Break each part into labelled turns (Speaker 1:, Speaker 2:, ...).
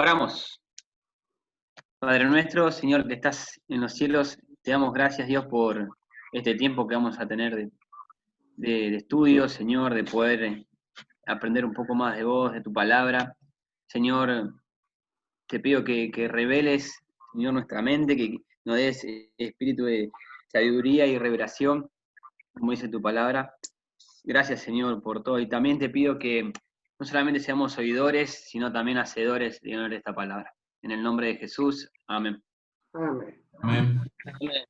Speaker 1: Oramos. Padre nuestro, Señor que estás en los cielos, te damos gracias, Dios, por este tiempo que vamos a tener de estudio, Señor, de poder aprender un poco más de vos, de tu palabra. Señor, te pido que reveles, Señor, nuestra mente, que nos des espíritu de sabiduría y revelación, como dice tu palabra. Gracias, Señor, por todo. Y también te pido que no solamente seamos oidores, sino también hacedores de esta palabra. En el nombre de Jesús, amén.
Speaker 2: Amén.
Speaker 3: Amén.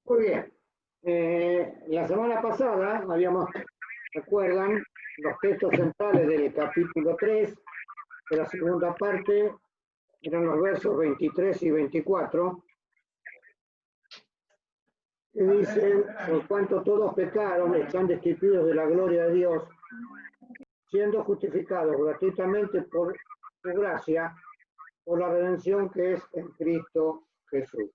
Speaker 2: Muy bien. La semana pasada recuerdan, los textos centrales del capítulo 3, de la segunda parte, eran los versos 23 y 24, que dicen, por cuanto todos pecaron, están destituidos de la gloria de Dios, siendo justificados gratuitamente por su gracia, por la redención que es en Cristo Jesús.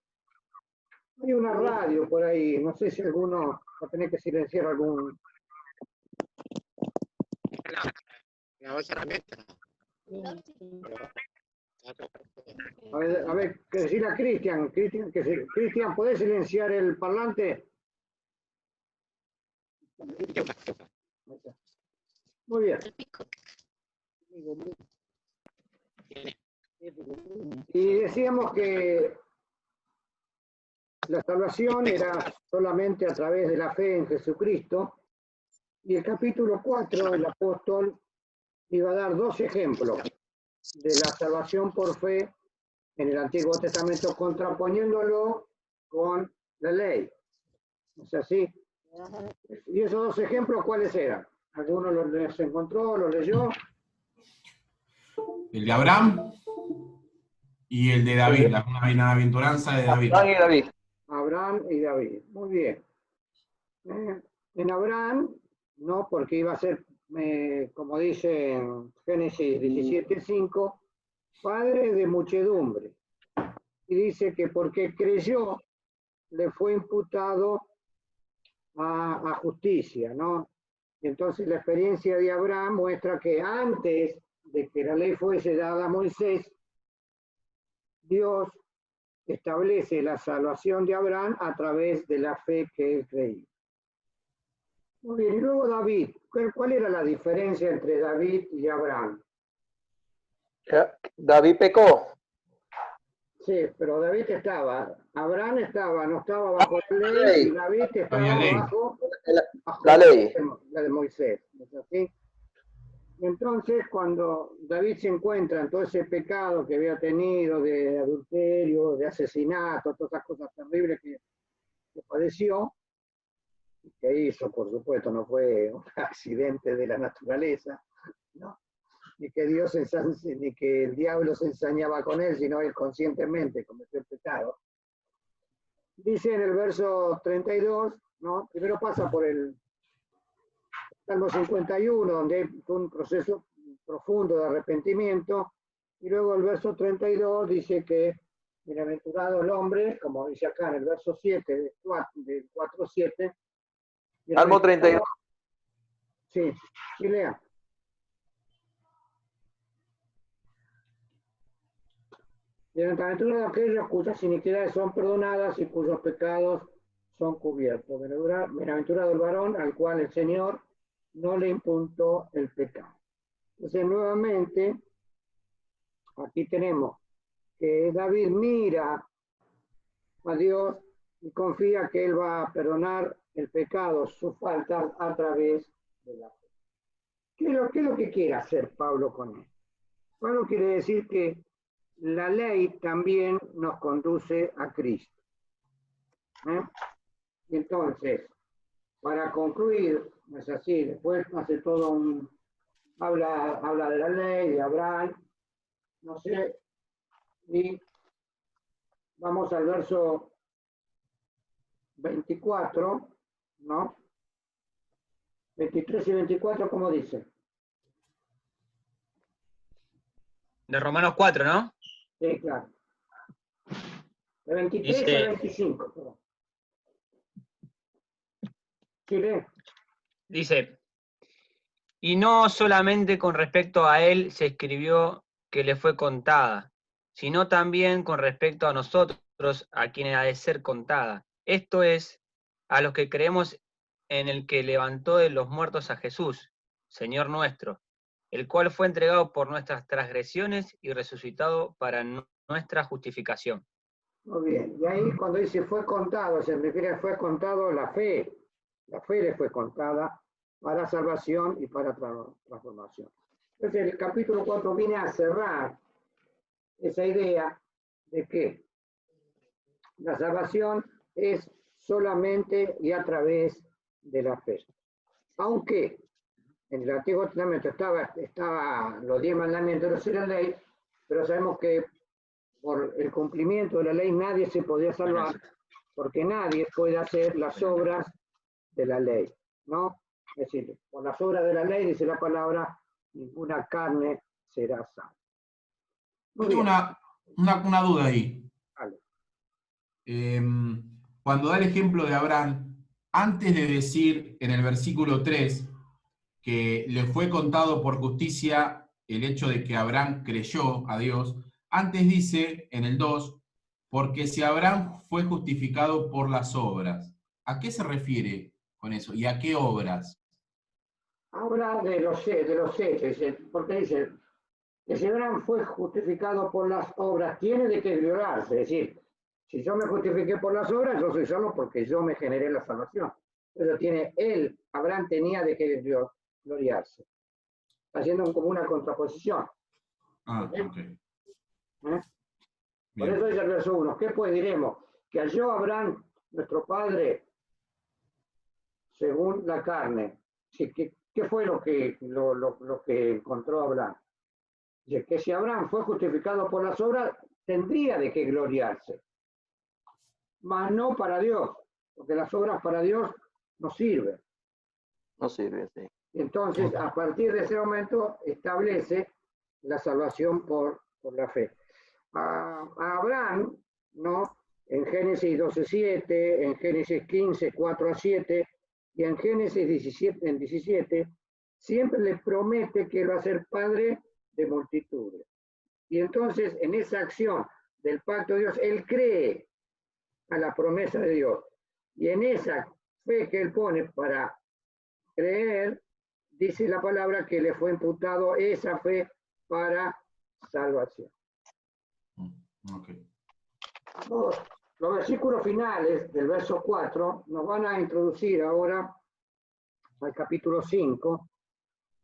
Speaker 2: Hay una radio por ahí, no sé si alguno va a tener que silenciar algún... A ver, que decirle a Cristian, Cristian, ¿podés silenciar el parlante? Muy bien. Y decíamos que la salvación era solamente a través de la fe en Jesucristo, y el capítulo 4, el apóstol iba a dar dos ejemplos de la salvación por fe en el Antiguo Testamento, contraponiéndolo con la ley. ¿Es así? ¿Y esos dos ejemplos cuáles eran? ¿Alguno los encontró, los leyó?
Speaker 3: El de Abraham y el de David, la bienaventuranza de David.
Speaker 4: Abraham y David.
Speaker 2: Abraham y David. Muy bien. En Abraham, no, porque iba a ser, como dice en Génesis 17:5, padre de muchedumbre. Y dice que porque creyó, le fue imputado a justicia, ¿no? Y entonces la experiencia de Abraham muestra que antes de que la ley fuese dada a Moisés, Dios establece la salvación de Abraham a través de la fe que él creía. Muy bien, y luego David. ¿Cuál era la diferencia entre David y Abraham?
Speaker 4: David pecó.
Speaker 2: Sí, pero David Abraham no estaba bajo la ley, y David estaba bajo
Speaker 4: la ley.
Speaker 2: La de Moisés. ¿Es así? Entonces, cuando David se encuentra en todo ese pecado que había tenido de adulterio, de asesinato, todas esas cosas terribles que padeció, que hizo, por supuesto, no fue un accidente de la naturaleza, ¿no? Ni que ni que el diablo se ensañaba con él, sino él conscientemente cometió el pecado. Dice en el verso 32, ¿no? Primero pasa por el Salmo 51, donde hay un proceso profundo de arrepentimiento, y luego el verso 32 dice que bienaventurado el hombre, como dice acá en el verso 7 del 4:7.
Speaker 4: Salmo 32.
Speaker 2: Sí, sí, lea. Bienaventurado aquellos cuyas iniquidades son perdonadas y cuyos pecados son cubiertos. Bienaventurado el varón al cual el Señor no le imputó el pecado. Entonces, nuevamente, aquí tenemos que David mira a Dios y confía que Él va a perdonar el pecado, sus faltas, a través de la fe. ¿Qué es lo que quiere hacer Pablo con esto? Pablo quiere decir que la ley también nos conduce a Cristo. Entonces, para concluir, es así, después hace todo habla de la ley, de Abraham, no sé, y vamos al verso 24, ¿no? 23 y 24, ¿cómo dice?
Speaker 1: De Romanos 4, ¿no?
Speaker 2: Sí, claro. De 23
Speaker 1: Dice,
Speaker 2: a 25, perdón. Sí, lee.
Speaker 1: Dice, y no solamente con respecto a él se escribió que le fue contada, sino también con respecto a nosotros, a quienes ha de ser contada. Esto es, a los que creemos en el que levantó de los muertos a Jesús, Señor nuestro, el cual fue entregado por nuestras transgresiones y resucitado para nuestra justificación.
Speaker 2: Muy bien. Y ahí cuando dice fue contado, se refiere a fue contado la fe. La fe le fue contada para salvación y para transformación. Entonces el capítulo 4 viene a cerrar esa idea de que la salvación es solamente y a través de la fe. Aunque en el Antiguo Testamento estaba los 10 mandamientos de la ley, pero sabemos que por el cumplimiento de la ley nadie se podía salvar, porque nadie puede hacer las obras de la ley, ¿no? Es decir, por las obras de la ley, dice la palabra, ninguna carne será salva.
Speaker 3: Yo tengo una duda ahí.
Speaker 2: Vale.
Speaker 3: Cuando da el ejemplo de Abraham, antes de decir en el versículo 3 que le fue contado por justicia el hecho de que Abraham creyó a Dios, antes dice en el 2, porque si Abraham fue justificado por las obras. ¿A qué se refiere con eso? ¿Y a qué obras?
Speaker 2: Habla de los hechos, porque dice que si Abraham fue justificado por las obras, tiene de qué gloriarse. Es decir, si yo me justifiqué por las obras, yo soy salvo porque yo me generé la salvación. Pero Abraham tenía de qué gloriarse. Haciendo como una contraposición.
Speaker 3: Ah,
Speaker 2: ¿Sí?
Speaker 3: ok.
Speaker 2: Por eso dice el verso 1, ¿qué pues diremos? Que halló Abraham, nuestro padre, según la carne. Sí, ¿qué fue lo que encontró Abraham? Dice que si Abraham fue justificado por las obras, tendría de qué gloriarse. Mas no para Dios, porque las obras para Dios no sirven.
Speaker 4: No sirve, sí.
Speaker 2: Entonces, a partir de ese momento, establece la salvación por la fe. A Abraham, ¿no? En Génesis 12:7, en Génesis 15, 4-7 y en Génesis 17, siempre le promete que va a ser padre de multitudes. Y entonces, en esa acción del pacto de Dios, él cree a la promesa de Dios. Y en esa fe que él pone para creer, dice la palabra que le fue imputado esa fe para salvación.
Speaker 3: Okay.
Speaker 2: Los versículos finales del verso 4 nos van a introducir ahora al capítulo 5.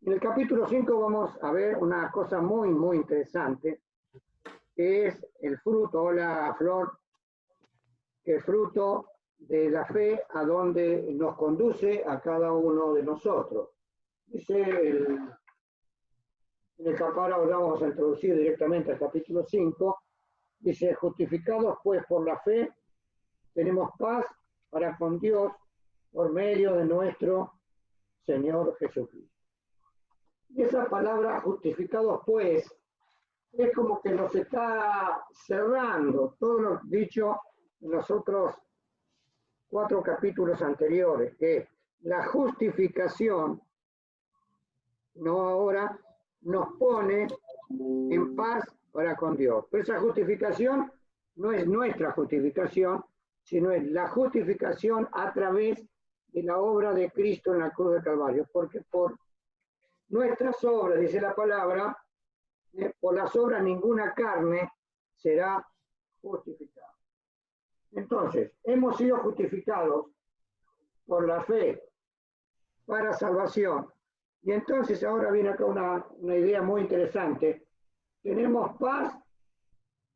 Speaker 2: En el capítulo 5 vamos a ver una cosa muy, muy interesante, que es el fruto o la flor, que es fruto de la fe a donde nos conduce a cada uno de nosotros. Dice en el capítulo, ahora vamos a introducir directamente al capítulo 5, dice, justificados pues por la fe, tenemos paz para con Dios por medio de nuestro Señor Jesucristo. Y esa palabra justificados pues, es como que nos está cerrando todo lo dicho en los otros 4 capítulos anteriores, que la justificación, no ahora, nos pone en paz para con Dios. Pero esa justificación no es nuestra justificación, sino es la justificación a través de la obra de Cristo en la cruz del Calvario. Porque por nuestras obras, dice la palabra, por las obras ninguna carne será justificada. Entonces, hemos sido justificados por la fe para salvación. Y entonces ahora viene acá una idea muy interesante. Tenemos paz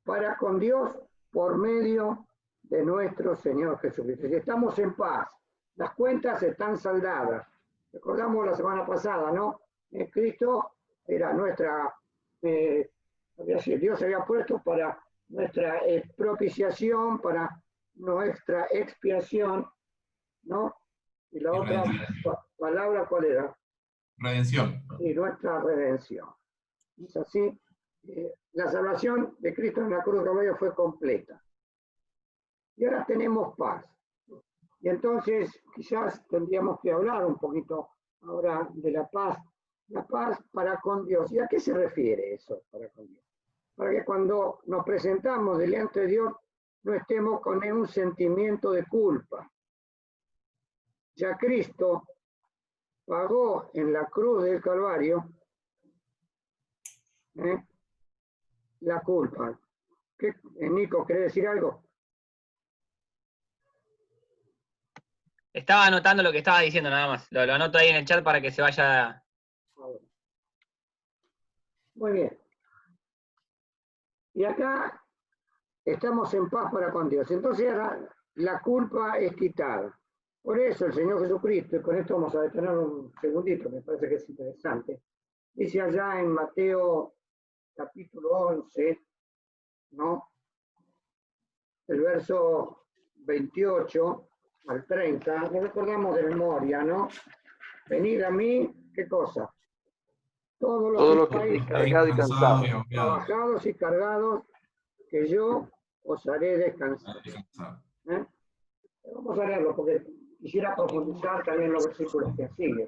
Speaker 2: para con Dios por medio de nuestro Señor Jesucristo. Si estamos en paz, las cuentas están saldadas. Recordamos la semana pasada, ¿no? Cristo era nuestra, Dios había puesto para nuestra propiciación, para nuestra expiación, ¿no? Y la otra palabra, ¿cuál era?
Speaker 3: Redención.
Speaker 2: Y nuestra redención. Es así. La salvación de Cristo en la cruz de Calvario fue completa. Y ahora tenemos paz. Y entonces quizás tendríamos que hablar un poquito ahora de la paz. La paz para con Dios. ¿Y a qué se refiere eso para con Dios? para que cuando nos presentamos delante de Dios no estemos con un sentimiento de culpa. Ya Cristo pagó en la cruz del Calvario la culpa. ¿Qué, Nico, querés decir algo?
Speaker 1: Estaba anotando lo que estaba diciendo nada más. Lo anoto ahí en el chat para que se vaya.
Speaker 2: Muy bien. Y acá estamos en paz para con Dios. Entonces ahora la culpa es quitada. Por eso el Señor Jesucristo, y con esto vamos a detener un segundito, me parece que es interesante, dice allá en Mateo capítulo 11, ¿no? El verso 28 al 30, lo recordamos de memoria, ¿no? Venid a mí, ¿qué cosa?
Speaker 4: Todo lo que estéis cargado y cansado.
Speaker 2: Trabajados y cargados, que yo os haré descansar. ¿Eh? Vamos a leerlo porque quisiera profundizar también en los versículos que siguen.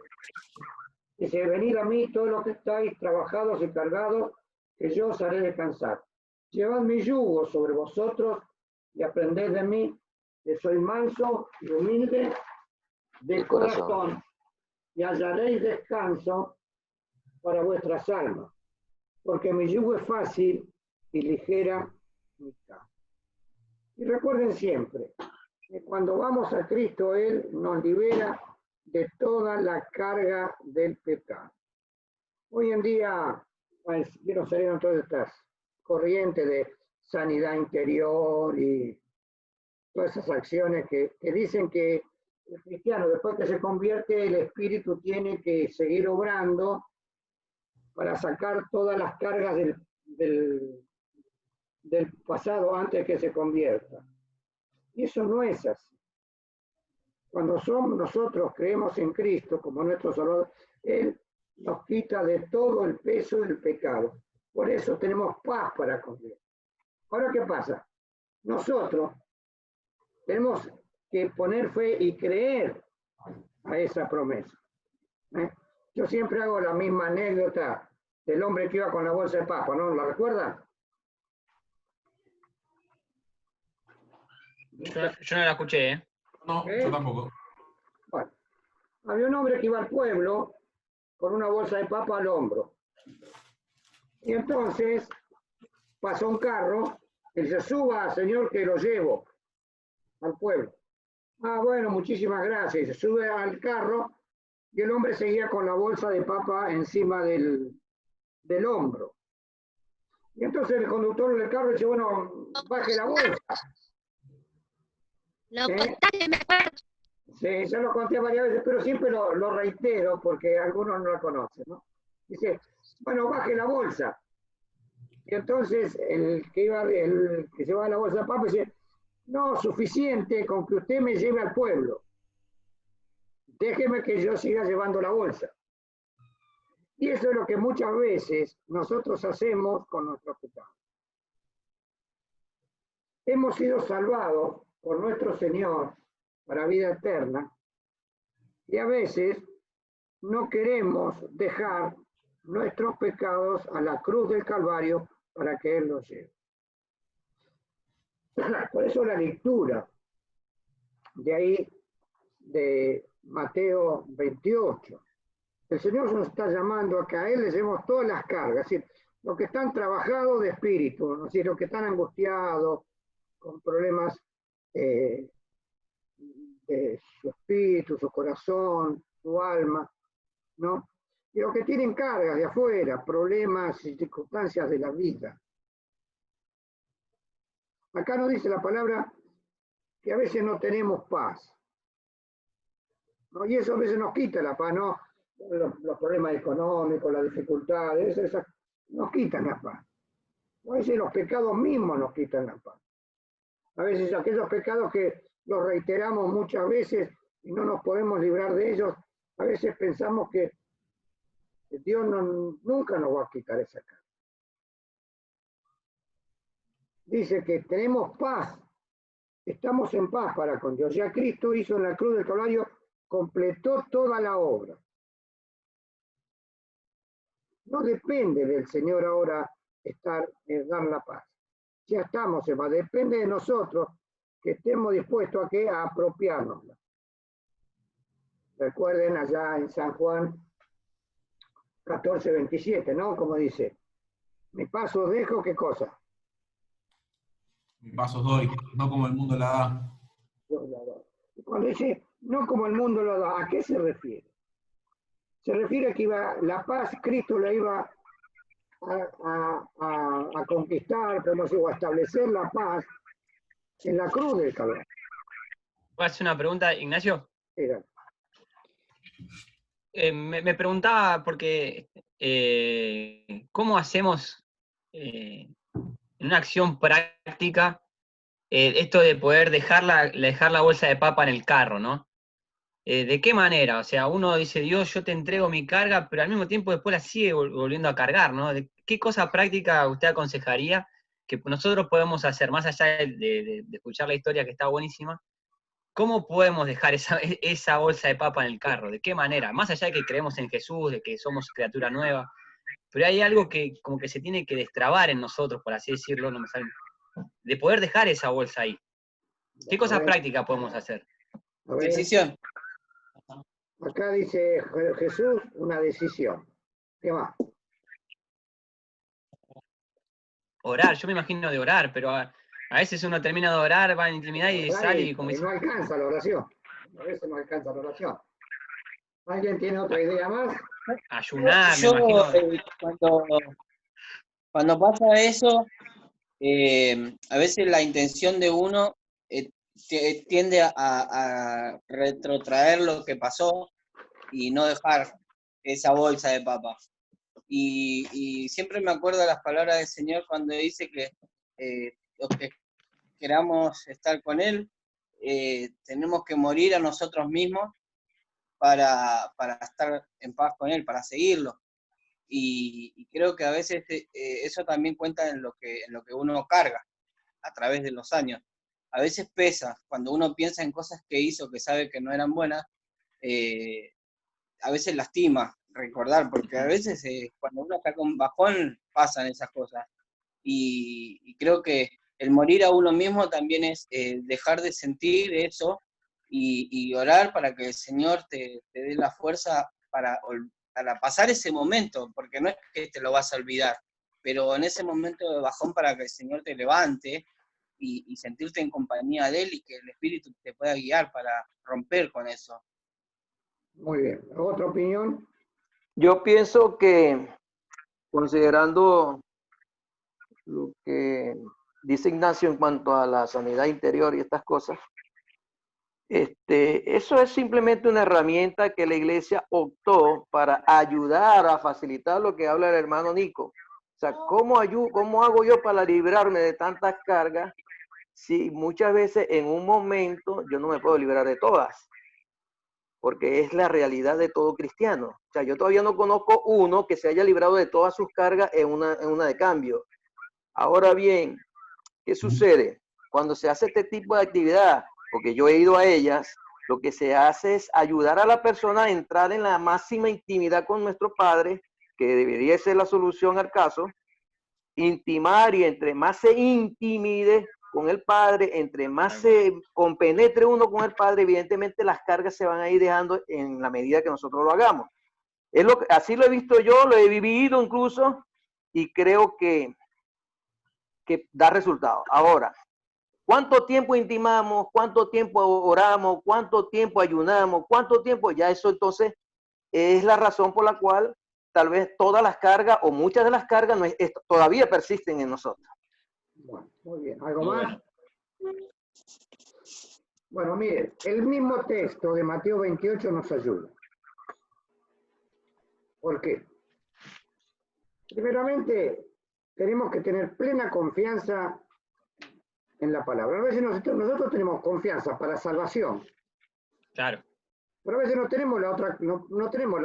Speaker 2: Dice, venid a mí todos los que estáis trabajados y cargados, que yo os haré descansar. Llevad mi yugo sobre vosotros y aprended de mí, que soy manso y humilde de corazón, y hallaréis descanso para vuestras almas, porque mi yugo es fácil y ligera mi carga. Y recuerden siempre que cuando vamos a Cristo, Él nos libera de toda la carga del pecado. Hoy en día, vieron salieron todas estas corrientes de sanidad interior y todas esas acciones que dicen que el cristiano, después que se convierte, el espíritu tiene que seguir obrando para sacar todas las cargas del pasado antes que se convierta. Y eso no es así. Cuando nosotros creemos en Cristo como nuestro Salvador, Él nos quita de todo el peso del pecado. Por eso tenemos paz para con Dios. Ahora, ¿qué pasa? Nosotros tenemos que poner fe y creer a esa promesa. Yo siempre hago la misma anécdota del hombre que iba con la bolsa de papa, ¿no? ¿La recuerdan?
Speaker 1: Yo no la escuché, ¿eh?
Speaker 3: No, yo tampoco.
Speaker 2: Bueno, había un hombre que iba al pueblo con una bolsa de papa al hombro. Y entonces pasó un carro y dice, suba, señor, que lo llevo al pueblo. Ah, bueno, muchísimas gracias. Y se sube al carro y el hombre seguía con la bolsa de papa encima del hombro. Y entonces el conductor del carro dice, bueno, baje la bolsa. Sí, ya lo conté varias veces, pero siempre lo reitero porque algunos no la conocen, ¿no? Dice, bueno, baje la bolsa. Y entonces el que llevaba la bolsa de papa dice, no, suficiente con que usted me lleve al pueblo. Déjeme que yo siga llevando la bolsa. Y eso es lo que muchas veces nosotros hacemos con nuestros pecados. Hemos sido salvados por nuestro Señor para vida eterna y a veces no queremos dejar nuestros pecados a la cruz del Calvario para que Él los lleve. Por eso la lectura de ahí de Mateo 28. El Señor nos está llamando a que a Él le llevemos todas las cargas, es decir, los que están trabajados de espíritu, es decir, los que están angustiados, con problemas de su espíritu, su corazón, su alma, ¿no? Y los que tienen cargas de afuera, problemas y circunstancias de la vida. Acá nos dice la palabra que a veces no tenemos paz, ¿no? Y eso a veces nos quita la paz, ¿no? Los problemas económicos, las dificultades, esas nos quitan la paz. A veces los pecados mismos nos quitan la paz. A veces aquellos pecados que los reiteramos muchas veces y no nos podemos librar de ellos, a veces pensamos que Dios nunca nos va a quitar esa carga. Dice que tenemos paz, estamos en paz para con Dios. Ya Cristo hizo en la cruz del Calvario, completó toda la obra. No depende del Señor ahora dar la paz. Ya estamos, hermano, depende de nosotros que estemos dispuestos a apropiárnosla. Recuerden allá en San Juan 14:27, ¿no? Como dice, mi paz os dejo, ¿qué cosa?
Speaker 3: Mi paz os doy, no como el mundo la da.
Speaker 2: Y cuando dice, no como el mundo lo da, ¿a qué se refiere? Se refiere a que la paz, Cristo la iba a conquistar, podemos decir, o a establecer la paz en la cruz del Calvario.
Speaker 1: ¿Puedo hacer una pregunta, Ignacio?
Speaker 2: Era.
Speaker 1: Me preguntaba porque ¿cómo hacemos en una acción práctica esto de poder dejar la bolsa de papa en el carro, ¿no? ¿De qué manera? O sea, uno dice, Dios, yo te entrego mi carga, pero al mismo tiempo después la sigue volviendo a cargar, ¿no? ¿De qué cosa práctica usted aconsejaría que nosotros podemos hacer, más allá de escuchar la historia que está buenísima? ¿Cómo podemos dejar esa bolsa de papa en el carro? ¿De qué manera? Más allá de que creemos en Jesús, de que somos criatura nueva, pero hay algo que como que se tiene que destrabar en nosotros, por así decirlo, no me sale, de poder dejar esa bolsa ahí. ¿Qué cosa práctica podemos hacer?
Speaker 5: Decisión.
Speaker 2: Acá dice Jesús, una decisión. ¿Qué más?
Speaker 1: Orar, yo me imagino de orar, pero a veces uno termina de orar, va en intimidad y sale y como dice...
Speaker 2: No alcanza la oración. A veces no alcanza la oración. ¿Alguien tiene otra idea más?
Speaker 1: Ayunar, me imagino.
Speaker 5: Cuando pasa eso, a veces la intención de uno tiende a retrotraer lo que pasó y no dejar esa bolsa de papa. Y siempre me acuerdo de las palabras del Señor cuando dice que los que queramos estar con Él, tenemos que morir a nosotros mismos para estar en paz con Él, para seguirlo. Y creo que a veces eso también cuenta en lo que uno carga a través de los años. A veces pesa, cuando uno piensa en cosas que hizo que sabe que no eran buenas, a veces lastima recordar, porque a veces cuando uno está con bajón pasan esas cosas. Y creo que el morir a uno mismo también es dejar de sentir eso y orar para que el Señor te dé la fuerza para pasar ese momento, porque no es que te lo vas a olvidar, pero en ese momento de bajón para que el Señor te levante y sentirte en compañía de Él y que el Espíritu te pueda guiar para romper con eso.
Speaker 2: Muy bien. ¿Otra opinión?
Speaker 4: Yo pienso que, considerando lo que dice Ignacio en cuanto a la sanidad interior y estas cosas, eso es simplemente una herramienta que la iglesia optó para ayudar a facilitar lo que habla el hermano Nico. O sea, ¿cómo hago yo para librarme de tantas cargas si muchas veces en un momento yo no me puedo librar de todas? Porque es la realidad de todo cristiano. O sea, yo todavía no conozco uno que se haya librado de todas sus cargas en una de cambio. Ahora bien, ¿qué sucede? Cuando se hace este tipo de actividad, porque yo he ido a ellas, lo que se hace es ayudar a la persona a entrar en la máxima intimidad con nuestro Padre, que debería ser la solución al caso, intimar, y entre más se intimide con el Padre, entre más se compenetre uno con el Padre, evidentemente las cargas se van a ir dejando en la medida que nosotros lo hagamos. Así lo he visto yo, lo he vivido incluso, y creo que da resultados. Ahora, ¿cuánto tiempo intimamos? ¿Cuánto tiempo oramos? ¿Cuánto tiempo ayunamos? ¿Cuánto tiempo? Ya eso entonces es la razón por la cual tal vez todas las cargas o muchas de las cargas todavía persisten en nosotros.
Speaker 2: Bueno, muy bien. ¿Algo más? Bueno, mire, el mismo texto de Mateo 28 nos ayuda. ¿Por qué? Primeramente, tenemos que tener plena confianza en la palabra. A veces nosotros tenemos confianza para salvación.
Speaker 1: Claro.
Speaker 2: Pero a veces no tenemos la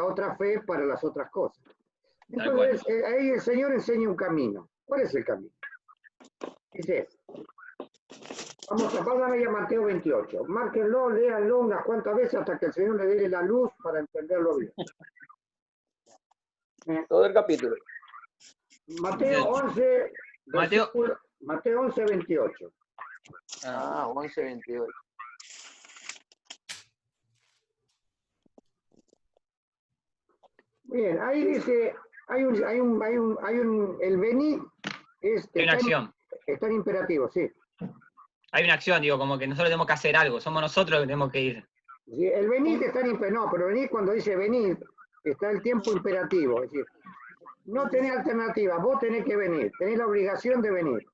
Speaker 2: otra fe para las otras cosas. Entonces, ahí el Señor enseña un camino. ¿Cuál es el camino? Dice, vayan a Mateo 28. Márquenlo, léanlo unas cuantas veces hasta que el Señor le dé la luz para entenderlo bien.
Speaker 4: Todo el capítulo.
Speaker 2: Mateo 11,
Speaker 1: Mateo.
Speaker 2: Mateo 11, 28.
Speaker 4: Ah, 11, 28.
Speaker 2: Bien, ahí dice, el venir
Speaker 1: Hay una acción.
Speaker 2: está en imperativo, sí.
Speaker 1: Hay una acción, digo, como que nosotros tenemos que hacer algo, somos nosotros los que tenemos que ir.
Speaker 2: Sí, el venir está en imperativo, no, pero venir cuando dice venir, está el tiempo imperativo, es decir, no tenés alternativa, vos tenés que venir, tenés la obligación de venir.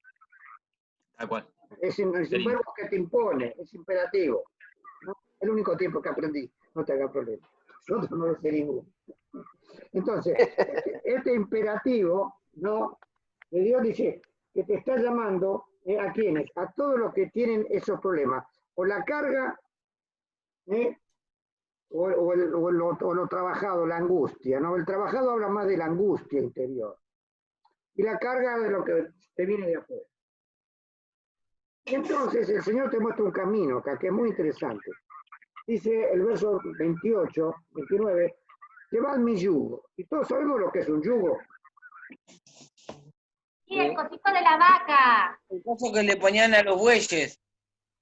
Speaker 1: Tal cual.
Speaker 2: Es un verbo que te impone, es imperativo. ¿No? El único tiempo que aprendí, no te haga problema. Nosotros no lo sé ninguno. Entonces, este imperativo, ¿no? Que Dios dice que te está llamando ¿a quiénes? A todos los que tienen esos problemas. O la carga, o lo trabajado, la angustia, ¿no? El trabajado habla más de la angustia interior. Y la carga de lo que te viene de afuera. Entonces el Señor te muestra un camino acá, que es muy interesante. Dice el verso 28, 29, llevad mi yugo. Y todos sabemos lo que es un yugo.
Speaker 6: Sí, el cosito de la vaca.
Speaker 5: El coso que le ponían a los bueyes.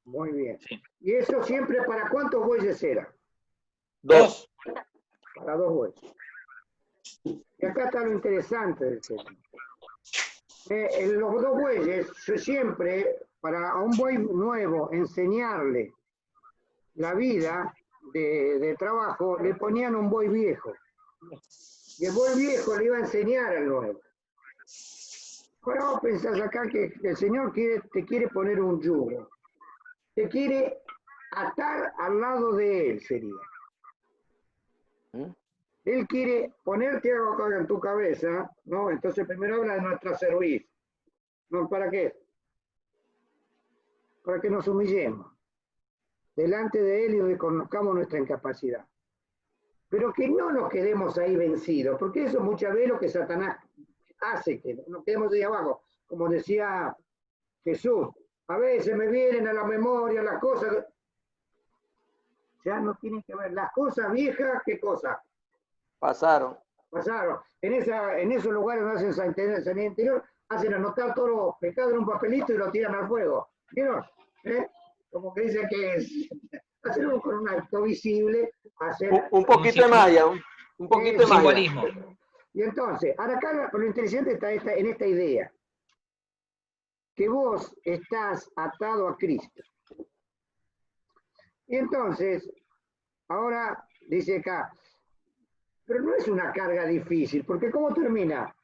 Speaker 2: Muy bien.
Speaker 1: Sí.
Speaker 2: Y eso siempre, ¿para cuántos bueyes era?
Speaker 5: 2.
Speaker 2: Para 2 bueyes. Y acá está lo interesante del Señor. Los 2 bueyes, siempre, para a un buey nuevo enseñarle la vida de trabajo, le ponían un buey viejo. Y el buey viejo le iba a enseñar al nuevo. Ahora vos pensás acá que el Señor te quiere poner un yugo. Te quiere atar al lado de Él, sería. Él quiere ponerte algo en tu cabeza, ¿no? Entonces primero habla de nuestra servir. ¿No? ¿Para qué? Para que nos humillemos delante de Él y reconozcamos nuestra incapacidad. Pero que no nos quedemos ahí vencidos, porque eso muchas veces lo que Satanás hace, que nos quedemos ahí abajo. Como decía Jesús, a veces me vienen a la memoria las cosas, ya no tienen que ver, las cosas viejas, ¿qué cosas?
Speaker 4: Pasaron.
Speaker 2: Pasaron. En esos lugares donde hacen sanidad interior, hacen anotar todos los pecados en un papelito y lo tiran al fuego. ¿Vieron? Como que dicen que es hacerlo con un acto visible, hacer
Speaker 4: Un poquito de malla, un poquito de malla.
Speaker 1: Simbolismo.
Speaker 2: Y entonces, ahora acá lo interesante está en esta idea, que vos estás atado a Cristo. Y entonces, ahora dice acá, pero no es una carga difícil, porque ¿cómo termina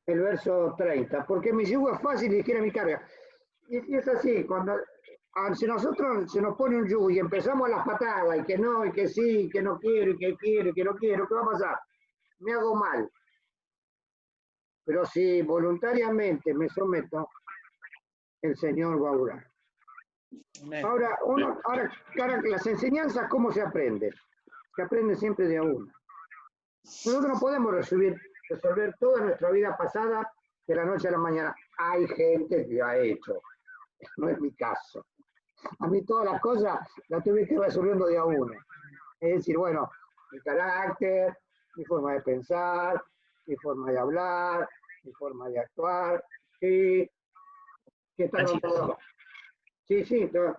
Speaker 2: el verso 30? Porque mi yugo es fácil y ligera mi carga. Y es así, cuando si nosotros se nos pone un yugo y empezamos a las patadas, y que no, y que sí, y que no quiero, y que quiero, y que no quiero, ¿qué va a pasar? Me hago mal. Pero si voluntariamente me someto, el Señor va a orar. Ahora, las enseñanzas, ¿cómo se aprenden? Se aprende siempre de a uno. Nosotros no podemos resolver toda nuestra vida pasada de la noche a la mañana. Hay gente que ha hecho. No es mi caso. A mí todas las cosas las tuve que ir resolviendo de a uno. Es decir, bueno, mi carácter, mi forma de pensar, mi forma de hablar, mi forma de actuar. Sí. ¿Qué tal todo? Sí, todo.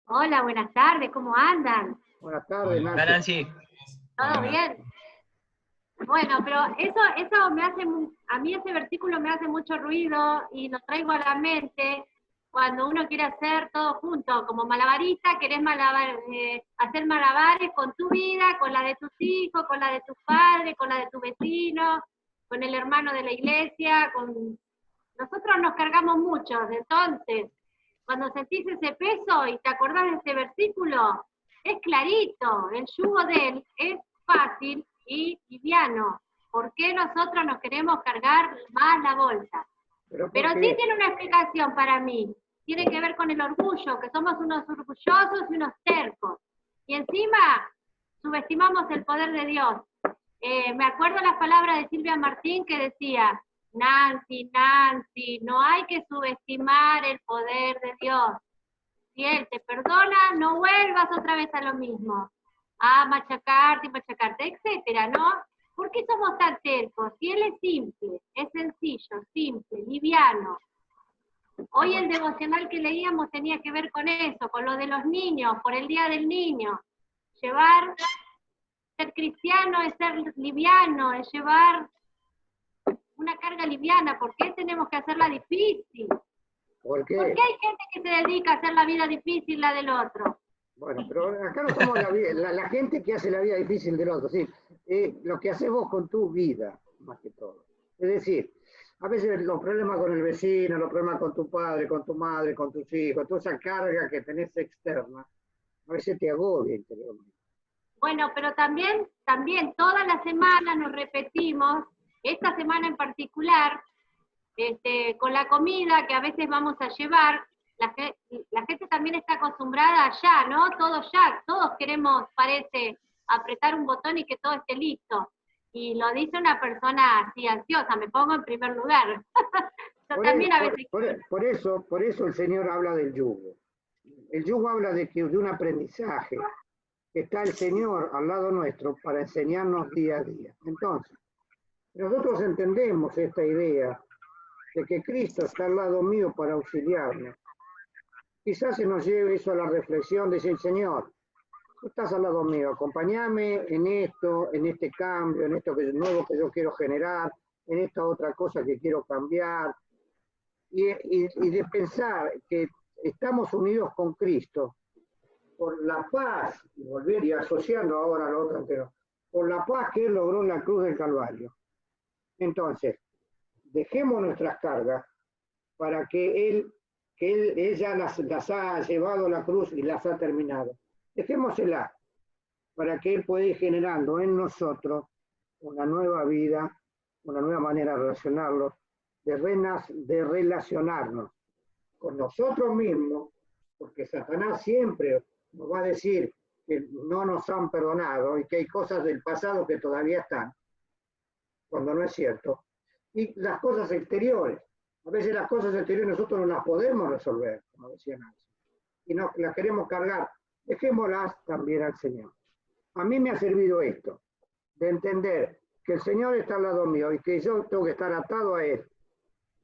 Speaker 6: Hola, buenas tardes, ¿cómo andan?
Speaker 2: Buenas tardes,
Speaker 1: Nancy.
Speaker 6: ¿Todo bien? Bueno, pero eso me hace, a mí ese versículo me hace mucho ruido y lo traigo a la mente cuando uno quiere hacer todo junto, como malabarista, querés hacer malabares con tu vida, con la de tus hijos, con la de tus padres, con la de tu vecino, con el hermano de la iglesia, nosotros nos cargamos mucho, entonces, cuando sentís ese peso y te acordás de ese versículo, es clarito, el yugo de él es fácil y liviano. ¿Por qué nosotros nos queremos cargar más la bolsa? Pero sí tiene una explicación para mí. Tiene que ver con el orgullo, que somos unos orgullosos y unos tercos. Y encima subestimamos el poder de Dios. Me acuerdo las palabras de Silvia Martín que decía, Nancy, no hay que subestimar el poder de Dios. Si Él te perdona, no vuelvas otra vez a lo mismo. A machacarte, etcétera, ¿no? ¿Por qué somos tan tercos? Si Él es simple, es sencillo. sencillo, simple, liviano. Hoy el devocional que leíamos tenía que ver con eso, con lo de los niños, por el Día del Niño. Ser cristiano es ser liviano, es llevar una carga liviana. ¿Por qué tenemos que hacerla difícil?
Speaker 2: ¿Por qué?
Speaker 6: ¿Por qué hay gente que se dedica a hacer la vida difícil la del otro?
Speaker 2: Bueno, pero acá no somos la gente que hace la vida difícil del otro, sí. Lo que haces vos con tu vida, más que todo. Es decir, a veces los problemas con el vecino, los problemas con tu padre, con tu madre, con tus hijos, toda esa carga que tenés externa, a veces te agobia interiormente.
Speaker 6: Bueno, pero también toda la semana nos repetimos, esta semana en particular, con la comida que a veces vamos a llevar, la gente también está acostumbrada allá, ¿no? Todos queremos, parece, apretar un botón y que todo esté listo. Y lo dice una persona así ansiosa, me pongo en primer lugar.
Speaker 2: Por eso el Señor habla del yugo. El yugo habla de un aprendizaje. Está el Señor al lado nuestro para enseñarnos día a día. Entonces, nosotros entendemos esta idea de que Cristo está al lado mío para auxiliarnos. Quizás se nos lleve eso a la reflexión de decir, Señor, tú estás al lado mío, acompáñame en esto, en este cambio, en esto nuevo que yo quiero generar, en esta otra cosa que quiero cambiar, y de pensar que estamos unidos con Cristo por la paz, y volver y asociando ahora a lo otro entero, por la paz que Él logró en la cruz del Calvario. Entonces, dejemos nuestras cargas para que Él ya las ha llevado a la cruz y las ha terminado. Dejémosela para que Él pueda ir generando en nosotros una nueva vida, una nueva manera de relacionarnos, de relacionarnos con nosotros mismos, porque Satanás siempre nos va a decir que no nos han perdonado y que hay cosas del pasado que todavía están, cuando no es cierto. Y las cosas exteriores. A veces las cosas exteriores nosotros no las podemos resolver, como decía Nancy, y no las queremos cargar. Dejémoslas también al Señor. A mí me ha servido esto, de entender que el Señor está al lado mío y que yo tengo que estar atado a Él.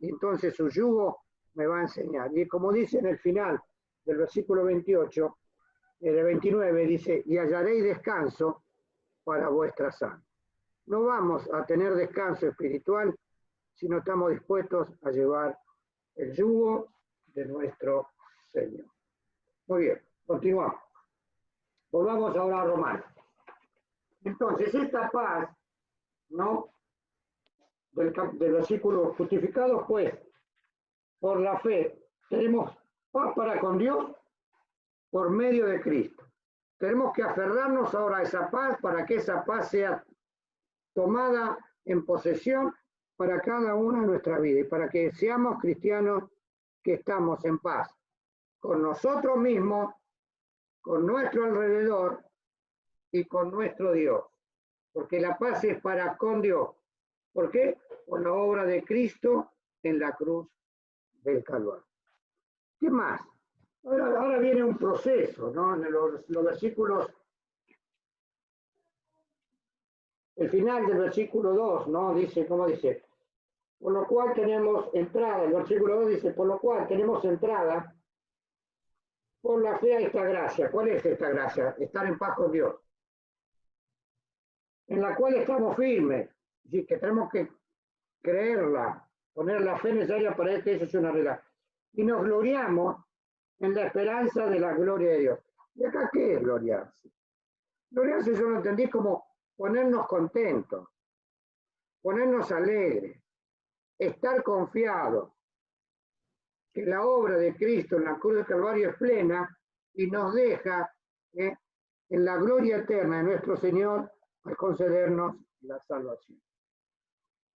Speaker 2: Y entonces su yugo me va a enseñar. Y como dice en el final del versículo 28, el 29 dice, y hallaréis descanso para vuestras almas. No vamos a tener descanso espiritual si no estamos dispuestos a llevar el yugo de nuestro Señor. Muy bien, continuamos. Volvamos ahora a Romanos. Entonces, esta paz, ¿no? Del versículo, justificados pues por la fe, tenemos paz para con Dios por medio de Cristo. Tenemos que aferrarnos ahora a esa paz para que esa paz sea tomada en posesión para cada una de nuestra vida y para que seamos cristianos que estamos en paz con nosotros mismos, con nuestro alrededor y con nuestro Dios. Porque la paz es para con Dios. ¿Por qué? Por la obra de Cristo en la cruz del Calvario. ¿Qué más? Ahora viene un proceso, ¿no? En los versículos, el final del versículo 2, ¿no? Dice, ¿cómo dice? Por lo cual tenemos entrada, el versículo 2 dice, por lo cual tenemos entrada por la fe a esta gracia. ¿Cuál es esta gracia? Estar en paz con Dios. En la cual estamos firmes, es decir, que tenemos que creerla, poner la fe necesaria para que eso sea una realidad. Y nos gloriamos en la esperanza de la gloria de Dios. ¿Y acá qué es gloriarse? Gloriarse yo lo entendí como ponernos contentos, ponernos alegres, estar confiados que la obra de Cristo en la cruz del Calvario es plena y nos deja en la gloria eterna de nuestro Señor al concedernos la salvación.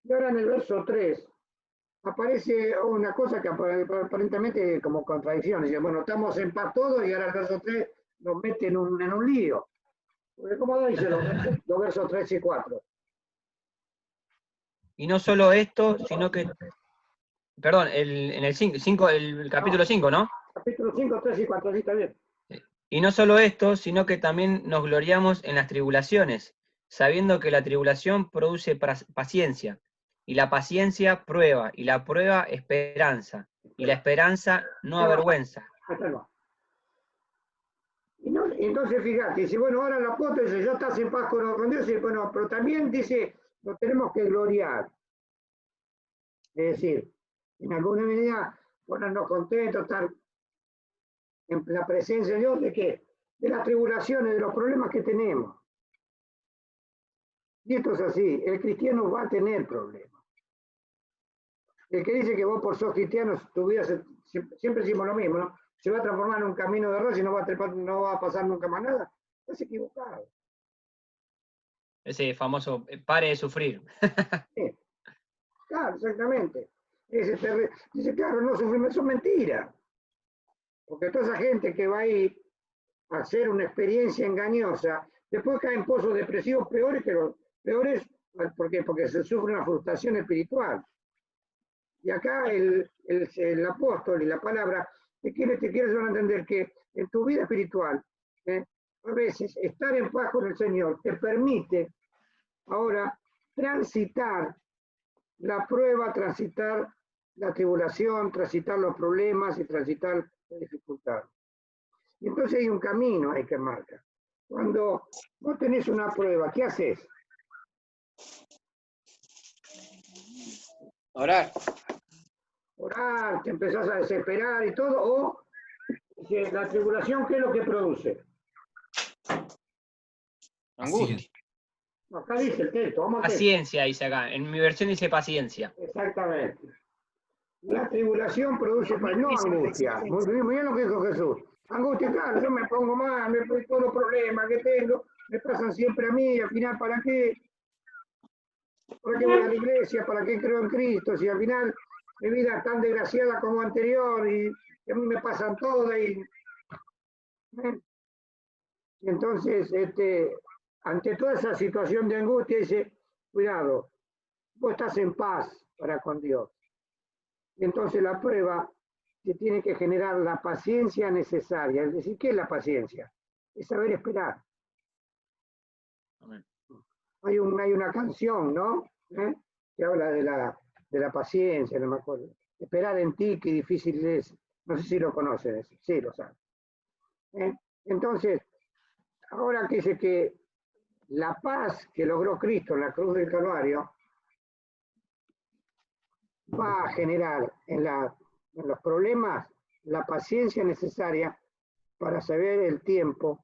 Speaker 2: Y ahora en el verso 3 aparece una cosa que aparentemente como contradicción. Dice, bueno, estamos en paz todos y ahora el verso 3 nos mete en un lío. Porque ¿cómo dice los versos 3 y 4?
Speaker 1: Y no solo esto, sino que, perdón, en el capítulo 5, ¿no?
Speaker 2: Capítulo 5, 3 y 4, sí, está bien.
Speaker 1: Y no solo esto, sino que también nos gloriamos en las tribulaciones, sabiendo que la tribulación produce paciencia, y la paciencia prueba, y la prueba esperanza, y la esperanza no avergüenza.
Speaker 2: Hasta no. Entonces, fíjate, dice, bueno, ahora el apóstol dice, ya estás en paz con Dios, y bueno, pero también dice, nos tenemos que gloriar. Es decir, en alguna medida, ponernos contentos, estar en la presencia de Dios, ¿de qué? De las tribulaciones, de los problemas que tenemos. Y esto es así, el cristiano va a tener problemas. El que dice que vos por sos cristiano, tu vida, siempre decimos lo mismo, ¿no? Se va a transformar en un camino de rosa y no va a pasar nunca más nada. Estás equivocado.
Speaker 1: Ese famoso, pare de sufrir.
Speaker 2: Sí. Claro, exactamente. Dice, claro, no sufrimos, eso es mentira. Porque toda esa gente que va a ir a hacer una experiencia engañosa, después cae en pozos depresivos peores que los peores. ¿Por qué? Porque se sufre una frustración espiritual. Y acá el apóstol y la palabra te quiere hacer entender que en tu vida espiritual, a veces estar en paz con el Señor te permite ahora transitar la prueba, transitar la tribulación, transitar los problemas y transitar la dificultad. Y entonces hay un camino ahí que marca. Cuando vos tenés una prueba, ¿qué haces?
Speaker 5: Orar.
Speaker 2: Orar, te empezás a desesperar y todo, o la tribulación, ¿qué es lo que produce?
Speaker 5: Angustia.
Speaker 2: Acá dice el texto, vamos a ver.
Speaker 1: Paciencia, dice acá. En mi versión dice paciencia.
Speaker 2: Exactamente. La tribulación produce, no angustia. Muy bien lo que dijo Jesús. Angustia, claro, yo me pongo mal, todos los problemas que tengo, me pasan siempre a mí, al final, ¿para qué? ¿Para qué voy a la iglesia? ¿Para qué creo en Cristo? Si al final mi vida es tan desgraciada como anterior y a mí me pasan todas y entonces, ante toda esa situación de angustia, dice, cuidado, vos estás en paz para con Dios. Y entonces la prueba te tiene que generar la paciencia necesaria. Es decir, ¿qué es la paciencia? Es saber esperar.
Speaker 1: Amén.
Speaker 2: Hay una canción, ¿no? Que habla de la paciencia, no me acuerdo. Esperar en ti, qué difícil es. No sé si lo conocen, sí lo saben. Entonces, ahora que dice que la paz que logró Cristo en la cruz del Calvario va a generar en los problemas la paciencia necesaria para saber el tiempo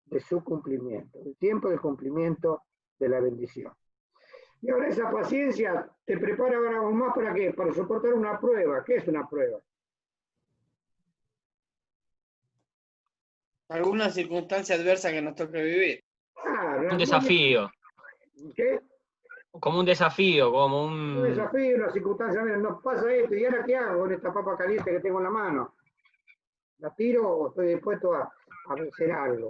Speaker 2: de su cumplimiento, el tiempo del cumplimiento de la bendición. Y ahora esa paciencia te prepara ahora aún más para ¿qué? Para soportar una prueba. ¿Qué es una prueba?
Speaker 5: Alguna circunstancia adversa que nos toque vivir.
Speaker 2: Claro,
Speaker 1: Un desafío.
Speaker 2: ¿Qué?
Speaker 1: Como un desafío, como
Speaker 2: Un desafío, una circunstancia, mira, nos pasa esto, ¿y ahora qué hago con esta papa caliente que tengo en la mano? ¿La tiro o estoy dispuesto a vencer algo?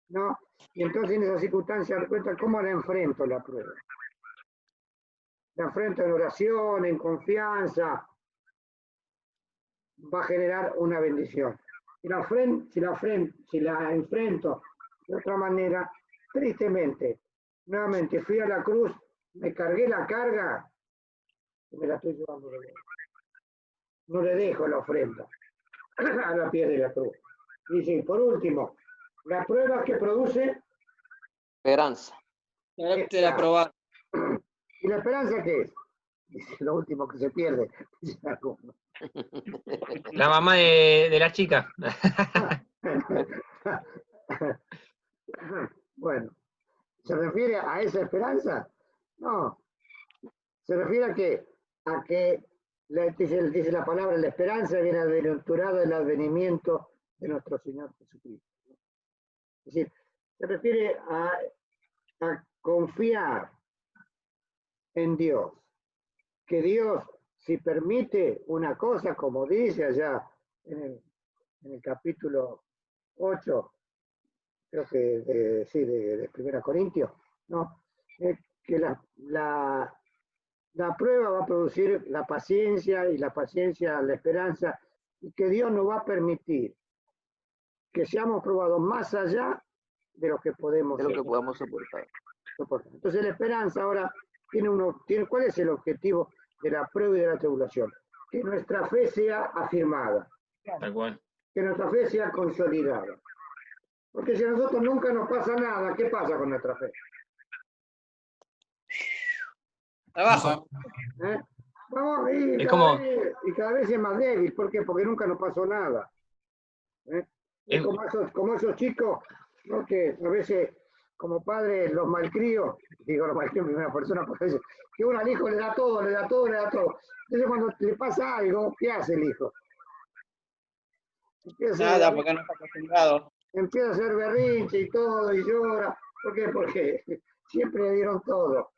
Speaker 2: ¿No? Y entonces en esa circunstancia me cuenta cómo la enfrento la prueba. La enfrento en oración, en confianza, va a generar una bendición. Si la enfrento de otra manera, tristemente, nuevamente fui a la cruz, me cargué la carga y me la estoy llevando de vuelta. No le dejo la ofrenda a la pie de la cruz. Dice, por último, la prueba que produce
Speaker 4: Esperanza.
Speaker 5: Carácter aprobado.
Speaker 2: ¿Y la esperanza qué es? Dice, lo último que se pierde.
Speaker 1: la mamá de la chica.
Speaker 2: Bueno, ¿se refiere a esa esperanza? No. Se refiere a que dice la palabra, la esperanza bienaventurada del advenimiento de nuestro Señor Jesucristo. Es decir, se refiere a confiar en Dios. Que Dios, si permite una cosa, como dice allá en el capítulo 8, creo que de 1 Corintios, ¿no? Que la prueba va a producir la paciencia y la paciencia la esperanza, y que Dios nos va a permitir que seamos probados más allá de lo que podemos
Speaker 4: De lo que podamos soportar.
Speaker 2: soportar. Entonces la esperanza ahora ¿cuál es el objetivo de la prueba y de la tribulación? Que nuestra fe sea afirmada.
Speaker 1: Tal cual.
Speaker 2: Que nuestra fe sea consolidada. Porque si a nosotros nunca nos pasa nada, ¿qué pasa con nuestra fe?
Speaker 5: Abajo.
Speaker 2: ¿Eh? Vamos, y
Speaker 1: Es
Speaker 2: cada vez es más débil. ¿Por qué? Porque nunca nos pasó nada. Es como esos chicos, ¿no? Que a veces, como padre, los malcríos, digo los malcríos en primera persona, porque veces, que uno al hijo le da todo, le da todo, le da todo. Entonces cuando le pasa algo, ¿qué hace el hijo?
Speaker 5: Nada, porque no está acostumbrado.
Speaker 2: Empieza a hacer berrinche y todo, y llora. ¿Por qué? Porque siempre le dieron todo.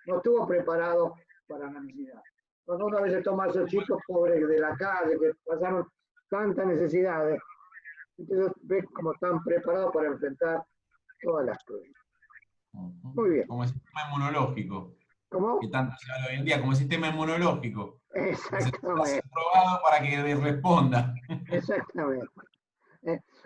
Speaker 2: No estuvo preparado para la necesidad. Cuando uno a veces toma a esos chicos pobres de la calle, que pasaron tantas necesidades, entonces ves cómo están preparados para enfrentar todas las pruebas. Muy bien.
Speaker 3: Como el sistema inmunológico.
Speaker 2: ¿Cómo?
Speaker 3: Que tanto se habla hoy en día, como el sistema inmunológico.
Speaker 2: Exactamente.
Speaker 3: Está probado para que responda.
Speaker 2: Exactamente.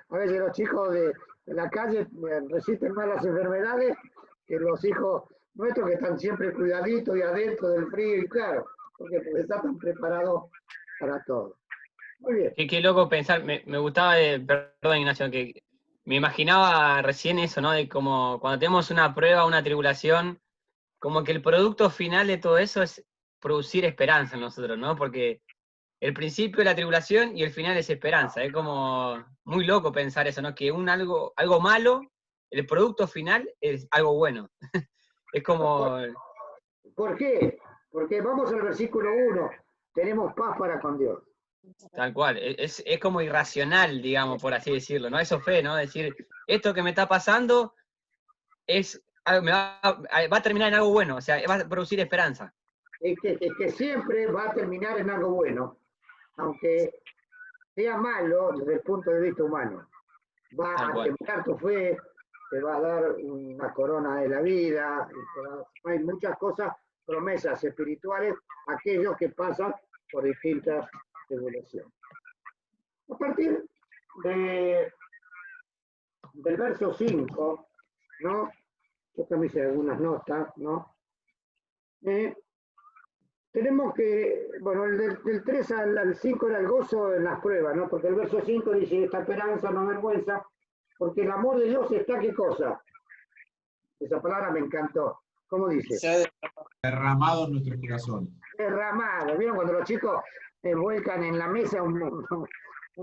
Speaker 2: A veces los chicos de la calle resisten más las enfermedades que los hijos nuestros que están siempre cuidaditos y adentro del frío, y claro, porque están preparados para todo. Muy bien.
Speaker 1: Qué loco pensar, me gustaba, perdón Ignacio, que me imaginaba recién eso, ¿no? De como cuando tenemos una prueba, una tribulación, como que el producto final de todo eso es producir esperanza en nosotros, ¿no? Porque el principio es la tribulación y el final es esperanza. Es como muy loco pensar eso, ¿no? Que algo malo, el producto final es algo bueno. Es como...
Speaker 2: ¿Por qué? Porque vamos al versículo 1, tenemos paz para con Dios.
Speaker 1: Tal cual, es como irracional, digamos, por así decirlo, ¿no? Eso fe, ¿no? Decir, esto que me está pasando va a terminar en algo bueno, o sea, va a producir esperanza.
Speaker 2: Es que siempre va a terminar en algo bueno, aunque sea malo desde el punto de vista humano. Va a templar tu fe, te va a dar una corona de la vida, hay muchas cosas, promesas espirituales, aquellos que pasan por distintas tribulaciones. A partir del verso 5, ¿no? Yo también hice algunas notas, ¿no? Tenemos que, bueno, del 3 al 5 era el gozo en las pruebas, ¿no? Porque el verso 5 dice, esta esperanza no avergüenza, porque el amor de Dios está, ¿qué cosa? Esa palabra me encantó. ¿Cómo dice?
Speaker 3: Derramado en nuestros corazones.
Speaker 2: Derramado. ¿Vieron cuando los chicos vuelcan en la mesa un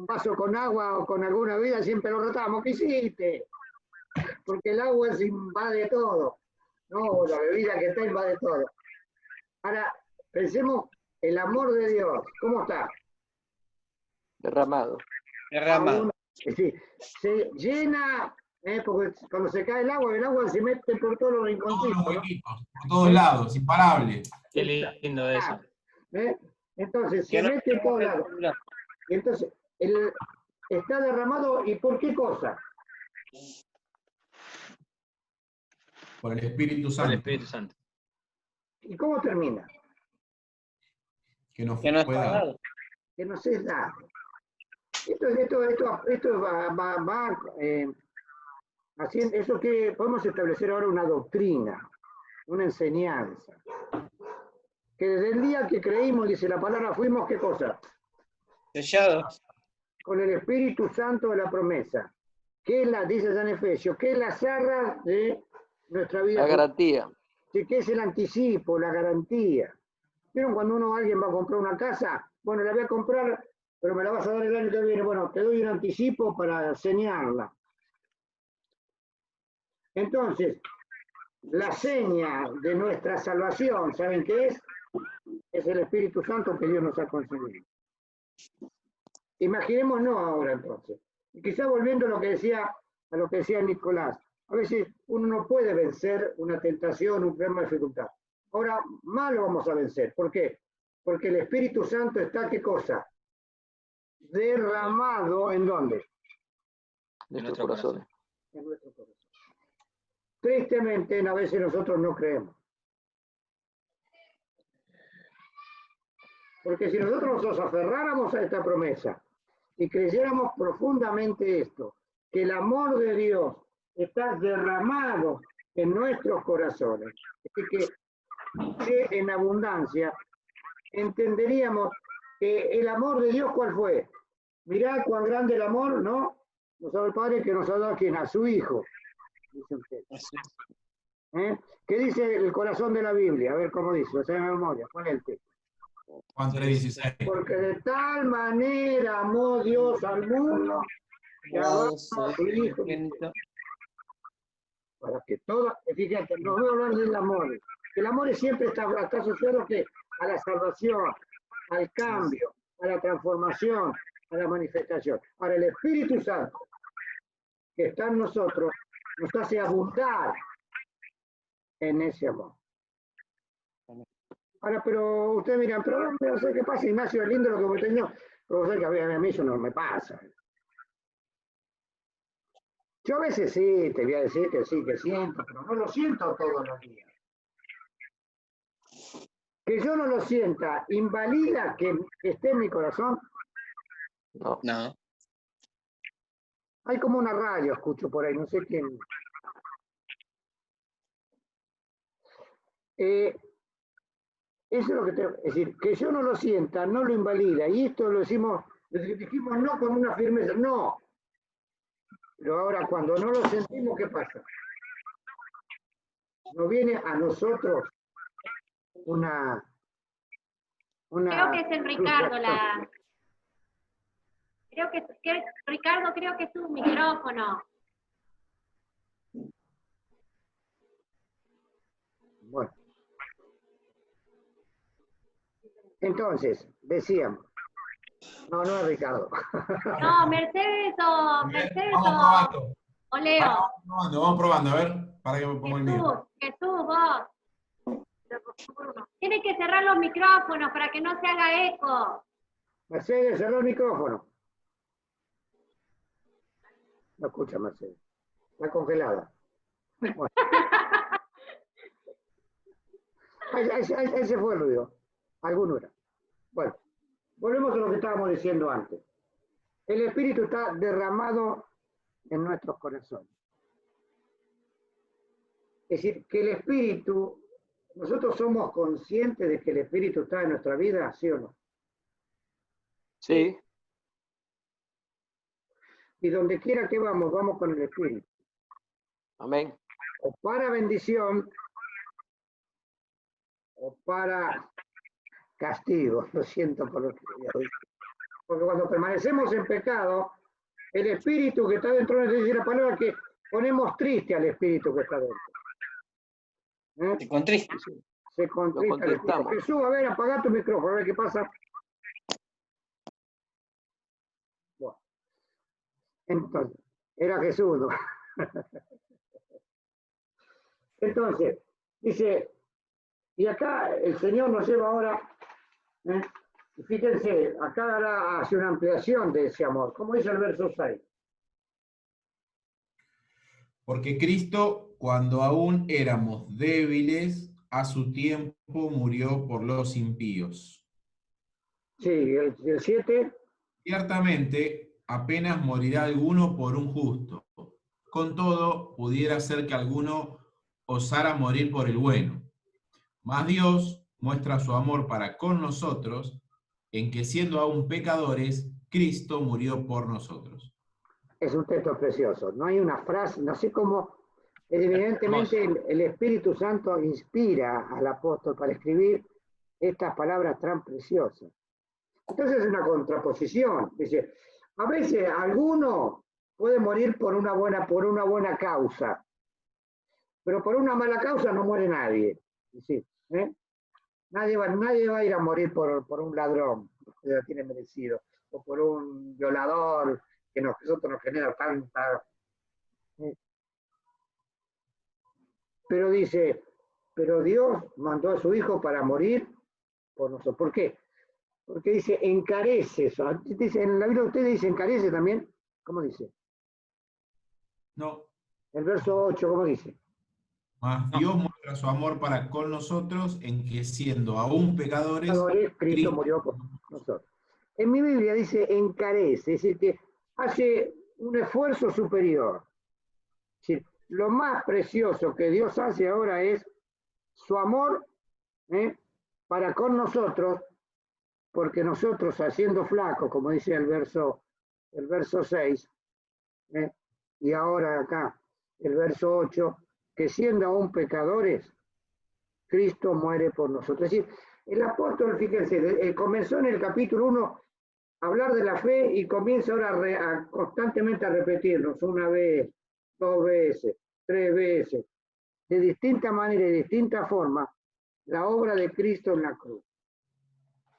Speaker 2: vaso con agua o con alguna bebida? Siempre lo rotamos. ¿Qué hiciste? Porque el agua se invade todo. No, la bebida que está invade todo. Ahora, pensemos, el amor de Dios, ¿cómo está?
Speaker 4: Derramado.
Speaker 5: Derramado.
Speaker 2: Sí, se llena, porque cuando se cae el agua se mete por todos los rinconcitos.
Speaker 3: Todos los huequitos, por todos lados, imparable.
Speaker 1: Qué lindo eso.
Speaker 2: Entonces, se mete en todos lados. Y entonces, está derramado, ¿y por qué cosa?
Speaker 3: Por el Espíritu Santo.
Speaker 1: Por el Espíritu Santo.
Speaker 2: ¿Y cómo termina?
Speaker 3: Que nos
Speaker 5: Que no
Speaker 3: fue
Speaker 5: está
Speaker 3: dado.
Speaker 5: dado.
Speaker 2: Que nos es dado. Esto va haciendo, eso que podemos establecer ahora una doctrina, una enseñanza. Que desde el día que creímos, dice la palabra, fuimos, ¿qué cosa?
Speaker 5: Sellados.
Speaker 2: Con el Espíritu Santo de la promesa. Que es dice San Efesios, que es la zarra de nuestra vida.
Speaker 4: La garantía.
Speaker 2: Sí, que es el anticipo, la garantía. ¿Vieron cuando alguien va a comprar una casa? Bueno, la voy a comprar, pero me la vas a dar el año que viene. Bueno, te doy un anticipo para señarla. Entonces, la seña de nuestra salvación, ¿saben qué es? Es el Espíritu Santo que Dios nos ha concedido. Imaginémonos ahora entonces. Y quizá volviendo a lo que decía Nicolás, a veces uno no puede vencer una tentación, un problema de dificultad. Ahora, más lo vamos a vencer. ¿Por qué? Porque el Espíritu Santo está, ¿qué cosa? Derramado, ¿en dónde?
Speaker 4: En nuestros corazones.
Speaker 2: En nuestro corazón. Tristemente, a veces nosotros no creemos. Porque si nosotros nos aferráramos a esta promesa y creyéramos profundamente esto, que el amor de Dios está derramado en nuestros corazones, así que en abundancia, entenderíamos que el amor de Dios, ¿cuál fue? Mirá cuán grande el amor, ¿no? Nos ha dado el Padre que nos ha dado a quien, a su Hijo, dice usted. ¿Qué dice el corazón de la Biblia? A ver cómo dice, o sea, en memoria, ¿cuál es el texto?
Speaker 3: Juan 3:16.
Speaker 2: Porque de tal manera amó Dios al mundo que ha dado a su Hijo. Para que todo, fíjate, no voy a hablar del amor. El amor siempre está asociado a la salvación, al cambio, a la transformación, a la manifestación. Ahora, el Espíritu Santo que está en nosotros nos hace abundar en ese amor. Ahora, pero ustedes miran, pero no sé qué pasa, Ignacio, es lindo lo que me tengo, pero vos sabés que a mí eso no me pasa. Yo a veces sí, te voy a decir que sí, que siento, pero no lo siento todos los días. Que yo no lo sienta, ¿invalida que esté en mi corazón?
Speaker 4: No.
Speaker 5: No.
Speaker 2: Hay como una radio, escucho por ahí, no sé quién. Eso es lo que tengo que decir, que yo no lo sienta, no lo invalida, y esto lo dijimos no con una firmeza, no. Pero ahora cuando no lo sentimos, ¿qué pasa? Nos viene a nosotros una
Speaker 6: creo que es el Ricardo Ricardo, creo que es tu micrófono.
Speaker 2: Bueno. Entonces, decíamos. No es Ricardo.
Speaker 6: No, Mercedes o Leo.
Speaker 3: Vamos probando, a ver, para que me ponga el mío.
Speaker 6: Jesús, vos. Tienes que cerrar los micrófonos para que no se haga eco.
Speaker 2: Mercedes, cerró el micrófono. No escucha, Mercedes. Está congelada. Bueno. Ahí se fue el ruido. Alguno era. Bueno, volvemos a lo que estábamos diciendo antes. El Espíritu está derramado en nuestros corazones. Es decir, que el Espíritu, nosotros somos conscientes de que el Espíritu está en nuestra vida, ¿sí o no?
Speaker 4: Sí.
Speaker 2: Y donde quiera que vamos con el Espíritu.
Speaker 4: Amén.
Speaker 2: O para bendición, o para castigo. Lo siento por lo que voy a decir. Porque cuando permanecemos en pecado, el Espíritu que está dentro de nosotros, dice la palabra que ponemos triste al Espíritu que está dentro.
Speaker 5: Se contrista.
Speaker 2: Se contrista al Espíritu. Jesús, a ver, apaga tu micrófono, a ver qué pasa. Bueno. Entonces, era Jesús, ¿no? Entonces, dice, y acá el Señor nos lleva ahora, fíjense, acá hace una ampliación de ese amor. ¿Cómo dice el verso 6?
Speaker 3: Porque Cristo, cuando aún éramos débiles, a su tiempo murió por los impíos.
Speaker 2: Sí, el 7.
Speaker 3: Ciertamente, apenas morirá alguno por un justo. Con todo, pudiera ser que alguno osara morir por el bueno. Mas Dios muestra su amor para con nosotros, en que siendo aún pecadores, Cristo murió por nosotros.
Speaker 2: Es un texto precioso. No hay una frase, no sé cómo, evidentemente el Espíritu Santo inspira al apóstol para escribir estas palabras tan preciosas. Entonces es una contraposición. Dice, a veces alguno puede morir por una buena causa, pero por una mala causa no muere nadie. ¿Sí? Nadie va a ir a morir por un ladrón, que lo tiene merecido, o por un violador, que nosotros nos genera tanta... Pero dice, pero Dios mandó a su Hijo para morir por nosotros. ¿Por qué? Porque dice, encarece eso. Dice, en la Biblia usted dice, encarece también. ¿Cómo dice?
Speaker 3: No.
Speaker 2: El verso 8, ¿cómo dice?
Speaker 3: Mas Dios muestra su amor para con nosotros, en que siendo aún pecadores,
Speaker 2: Cristo murió por nosotros. En mi Biblia dice encarece, es decir, que hace un esfuerzo superior. Es decir, lo más precioso que Dios hace ahora es su amor para con nosotros, porque nosotros haciendo flacos, como dice el verso 6, y ahora acá el verso 8, que siendo aún pecadores, Cristo muere por nosotros. Es decir, el apóstol, fíjense, comenzó en el capítulo 1 a hablar de la fe y comienza ahora constantemente a repetirnos una vez, 2 veces, 3 veces, de distinta manera y de distinta forma, la obra de Cristo en la cruz.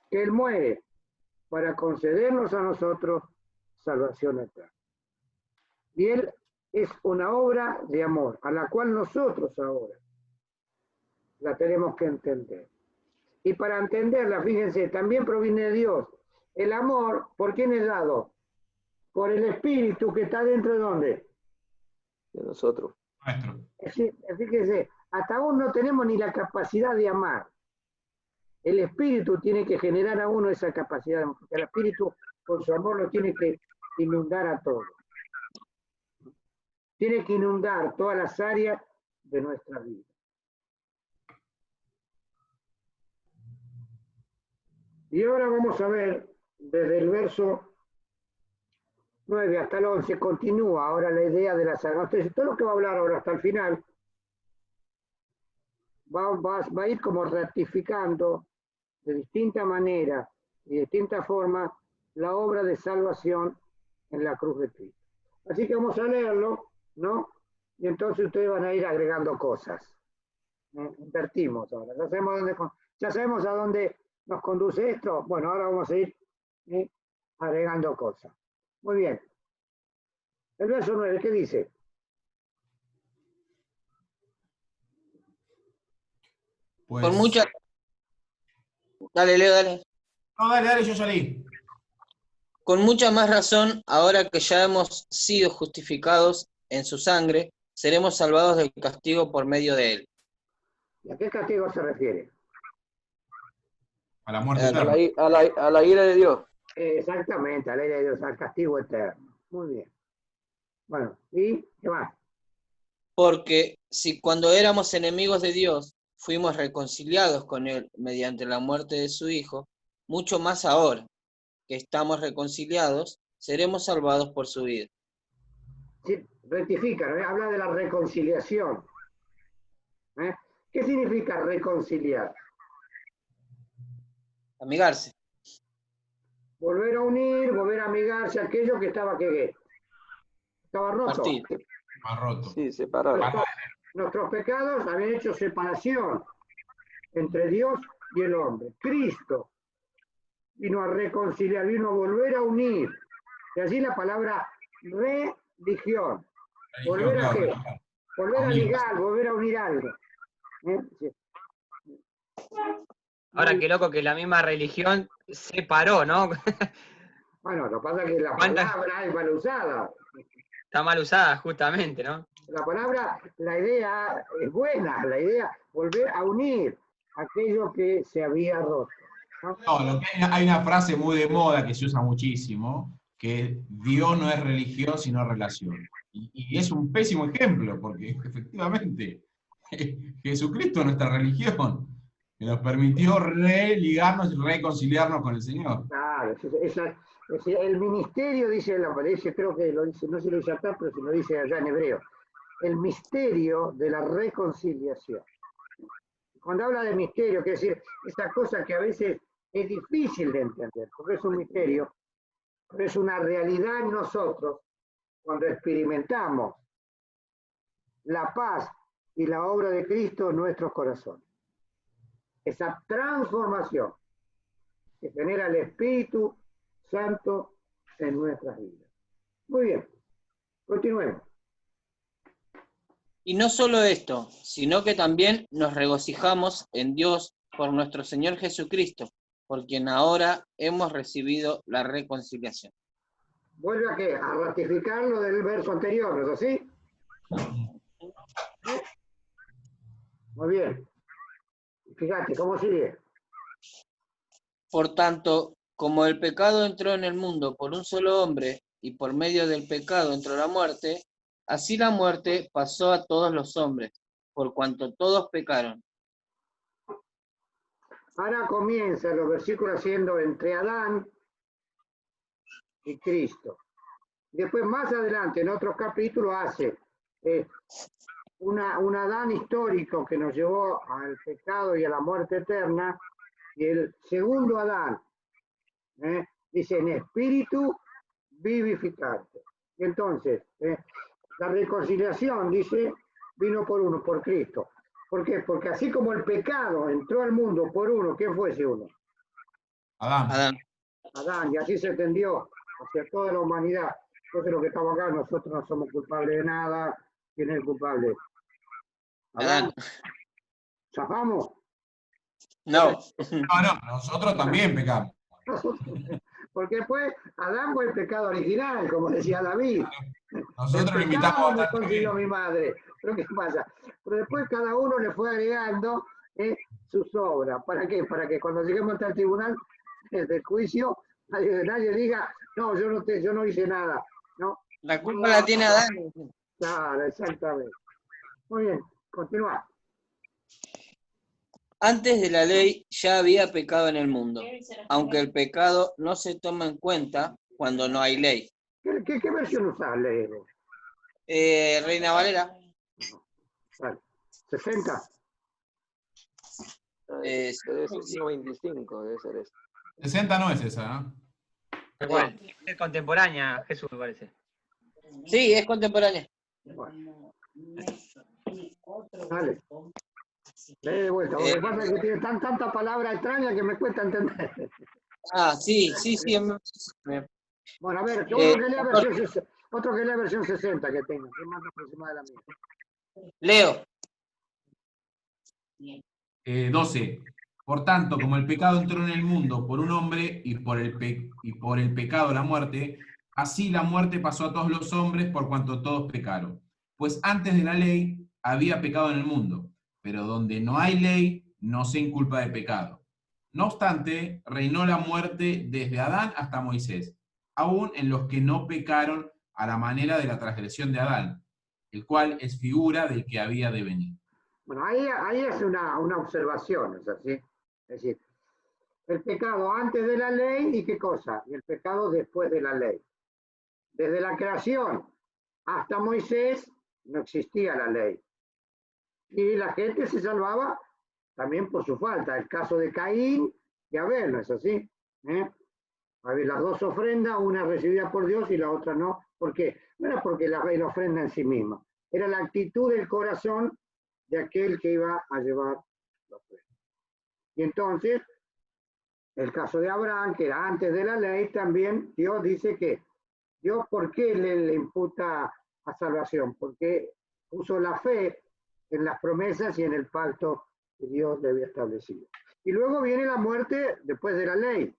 Speaker 2: Que Él muere para concedernos a nosotros salvación eterna. Y Él es una obra de amor, a la cual nosotros ahora la tenemos que entender. Y para entenderla, fíjense, también proviene de Dios. El amor, ¿por quién es dado? Por el Espíritu que está dentro de ¿dónde?
Speaker 4: De nosotros.
Speaker 3: Nuestro.
Speaker 2: Fíjense, hasta aún no tenemos ni la capacidad de amar. El Espíritu tiene que generar a uno esa capacidad, porque el Espíritu con su amor lo tiene que inundar a todos. Tiene que inundar todas las áreas de nuestra vida. Y ahora vamos a ver, desde el verso 9 hasta el 11, continúa ahora la idea de la salvación. Entonces, todo lo que va a hablar ahora hasta el final, va a ir como ratificando de distinta manera y de distinta forma la obra de salvación en la cruz de Cristo. Así que vamos a leerlo, ¿no? Y entonces ustedes van a ir agregando cosas. Invertimos ahora. Ya sabemos a dónde nos conduce esto. Bueno, ahora vamos a ir agregando cosas. Muy bien. El verso 9, ¿qué dice?
Speaker 3: Pues,
Speaker 5: Con mucha... Dale, Leo, dale.
Speaker 3: No, dale, yo ya leí.
Speaker 5: Con mucha más razón, ahora que ya hemos sido justificados en su sangre, seremos salvados del castigo por medio de él.
Speaker 2: ¿Y a qué castigo se refiere?
Speaker 3: A la muerte
Speaker 5: A
Speaker 3: eterna.
Speaker 4: A la ira de Dios.
Speaker 2: Exactamente, a la ira de Dios, al castigo eterno. Muy bien. Bueno, ¿y qué más?
Speaker 5: Porque si cuando éramos enemigos de Dios, fuimos reconciliados con él mediante la muerte de su Hijo, mucho más ahora que estamos reconciliados, seremos salvados por su vida.
Speaker 2: Sí, rectifica, ¿no? Habla de la reconciliación. ¿Qué significa reconciliar?
Speaker 5: Amigarse.
Speaker 2: Volver a unir, volver a amigarse, aquello que estaba estaba roto.
Speaker 5: Partir.
Speaker 3: Más roto.
Speaker 4: Sí, separado.
Speaker 2: Nuestros pecados habían hecho separación entre Dios y el hombre. Cristo vino a reconciliar, vino a volver a unir. Y allí la palabra religión. ¿Volver a qué? Volver a ligar, volver a unir algo. Sí.
Speaker 1: Ahora qué loco que la misma religión separó, ¿no?
Speaker 2: Bueno, lo que pasa es que la palabra es mal usada.
Speaker 1: Está mal usada, justamente, ¿no?
Speaker 2: La palabra, la idea es buena, la idea, volver a unir aquello que se había roto.
Speaker 3: No, lo que hay una frase muy de moda que se usa muchísimo, que Dios no es religión, sino relación. Y es un pésimo ejemplo, porque efectivamente Jesucristo es nuestra religión, que nos permitió religarnos y reconciliarnos con el Señor.
Speaker 2: Claro, el ministerio, dice la palabra, creo que lo dice, no se lo dice acá, pero se lo dice allá en hebreo, el misterio de la reconciliación. Cuando habla de misterio, quiere decir, esa cosa que a veces es difícil de entender, porque es un misterio, pero es una realidad en nosotros cuando experimentamos la paz y la obra de Cristo en nuestros corazones. Esa transformación que genera el Espíritu Santo en nuestras vidas. Muy bien, continuemos.
Speaker 5: Y no solo esto, sino que también nos regocijamos en Dios por nuestro Señor Jesucristo, por quien ahora hemos recibido la reconciliación.
Speaker 2: Vuelve a qué? A ratificar lo del verso anterior, ¿no es así? Muy bien. Fíjate, ¿cómo sigue?
Speaker 5: Por tanto, como el pecado entró en el mundo por un solo hombre, y por medio del pecado entró la muerte, así la muerte pasó a todos los hombres, por cuanto todos pecaron.
Speaker 2: Ahora comienza los versículos siendo entre Adán y Cristo. Después, más adelante, en otros capítulos, hace un Adán histórico que nos llevó al pecado y a la muerte eterna, y el segundo Adán, dice, en espíritu vivificante. Y entonces, la reconciliación, dice, vino por uno, por Cristo. ¿Por qué? Porque así como el pecado entró al mundo por uno, ¿quién fue ese uno?
Speaker 3: Adán.
Speaker 2: Adán, y así se extendió hacia toda la humanidad. Entonces los que estamos acá, nosotros no somos culpables de nada. ¿Quién es el culpable?
Speaker 5: Adán.
Speaker 2: ¿Zafamos?
Speaker 5: No.
Speaker 3: No, nosotros también pecamos.
Speaker 2: Porque después Adán fue el pecado original, como decía David.
Speaker 3: Nosotros lo
Speaker 2: El
Speaker 3: invitamos
Speaker 2: pecado
Speaker 3: a
Speaker 2: me
Speaker 3: estar
Speaker 2: consiguió
Speaker 3: bien.
Speaker 2: mi madre. Pero ¿qué pasa? Pero después cada uno le fue agregando sus obras. ¿Para qué? Para que cuando lleguemos hasta el tribunal del juicio, nadie diga, no, yo no hice nada. ¿No?
Speaker 5: La culpa la tiene Adán.
Speaker 2: Claro, exactamente. Muy bien, continúa.
Speaker 5: Antes de la ley ya había pecado en el mundo, aunque el pecado no se toma en cuenta cuando no hay ley.
Speaker 2: ¿Qué versión usás, Leo?
Speaker 5: Reina Valera.
Speaker 2: Vale. 60.
Speaker 4: Debe ser 95, debe ser eso.
Speaker 3: 60 no es esa, ¿no?
Speaker 1: ¿Cuál? Es contemporánea, Jesús, me parece.
Speaker 5: Sí, es contemporánea.
Speaker 2: Bueno. Dale. Lee de vuelta, porque pasa que tiene tanta palabra extraña que me cuesta entender.
Speaker 5: Sí.
Speaker 2: Bueno, a ver, otro que lea versión 60 que tenga, que es más aproximada de la mía.
Speaker 5: Leo.
Speaker 3: 12. Por tanto, como el pecado entró en el mundo por un hombre y por el pecado la muerte, así la muerte pasó a todos los hombres por cuanto todos pecaron. Pues antes de la ley había pecado en el mundo, pero donde no hay ley no se inculpa de pecado. No obstante, reinó la muerte desde Adán hasta Moisés, aún en los que no pecaron a la manera de la transgresión de Adán, el cual es figura del que había de venir.
Speaker 2: Bueno, ahí es una observación, ¿es así? Es decir, el pecado antes de la ley y qué cosa, y el pecado después de la ley. Desde la creación hasta Moisés no existía la ley. Y la gente se salvaba también por su falta. El caso de Caín y Abel, ¿no es así? Las dos ofrendas, una recibida por Dios y la otra no. ¿Por qué? No era porque la ofrenda en sí misma, era la actitud del corazón de aquel que iba a llevar la ofrenda. Y entonces, el caso de Abraham, que era antes de la ley, también Dios dice que Dios, ¿por qué le imputa a salvación? Porque puso la fe en las promesas y en el pacto que Dios le había establecido. Y luego viene la muerte después de la ley,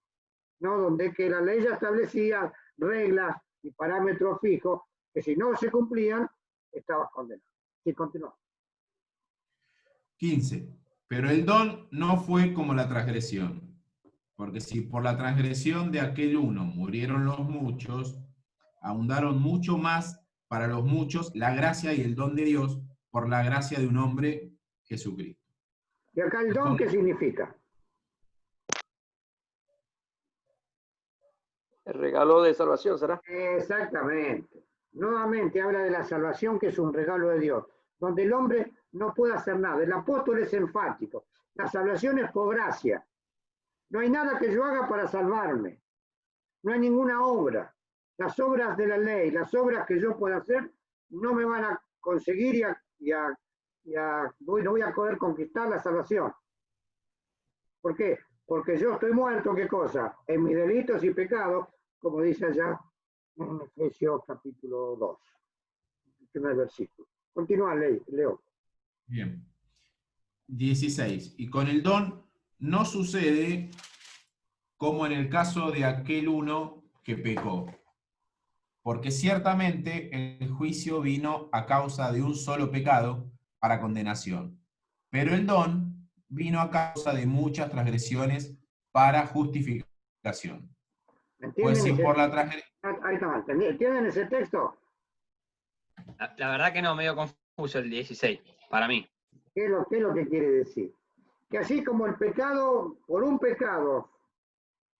Speaker 2: ¿no? Donde que la ley ya establecía reglas y parámetros fijos que si no se cumplían, estabas condenado. Sí, continúa.
Speaker 3: 15. Pero el don no fue como la transgresión, porque si por la transgresión de aquel uno murieron los muchos, abundaron mucho más para los muchos la gracia y el don de Dios por la gracia de un hombre, Jesucristo.
Speaker 2: ¿Y acá el don qué significa?
Speaker 4: El regalo de salvación, ¿será?
Speaker 2: Exactamente. Nuevamente habla de la salvación, que es un regalo de Dios, donde el hombre no puede hacer nada. El apóstol es enfático. La salvación es por gracia. No hay nada que yo haga para salvarme. No hay ninguna obra. Las obras de la ley, las obras que yo pueda hacer, no me van a conseguir no voy a poder conquistar la salvación. ¿Por qué? Porque yo estoy muerto, ¿qué cosa? En mis delitos y pecados, como dice allá en Efesios capítulo 2, el primer versículo. Continúa, Leo.
Speaker 3: Bien. 16. Y con el don no sucede como en el caso de aquel uno que pecó, porque ciertamente el juicio vino a causa de un solo pecado para condenación, pero el don vino a causa de muchas transgresiones para justificación. Pues si por la transgresión...
Speaker 2: ¿Entienden ese texto?
Speaker 1: La verdad que no, medio confuso el 16, para mí.
Speaker 2: ¿Qué es lo que quiere decir? que así como el pecado, por un pecado,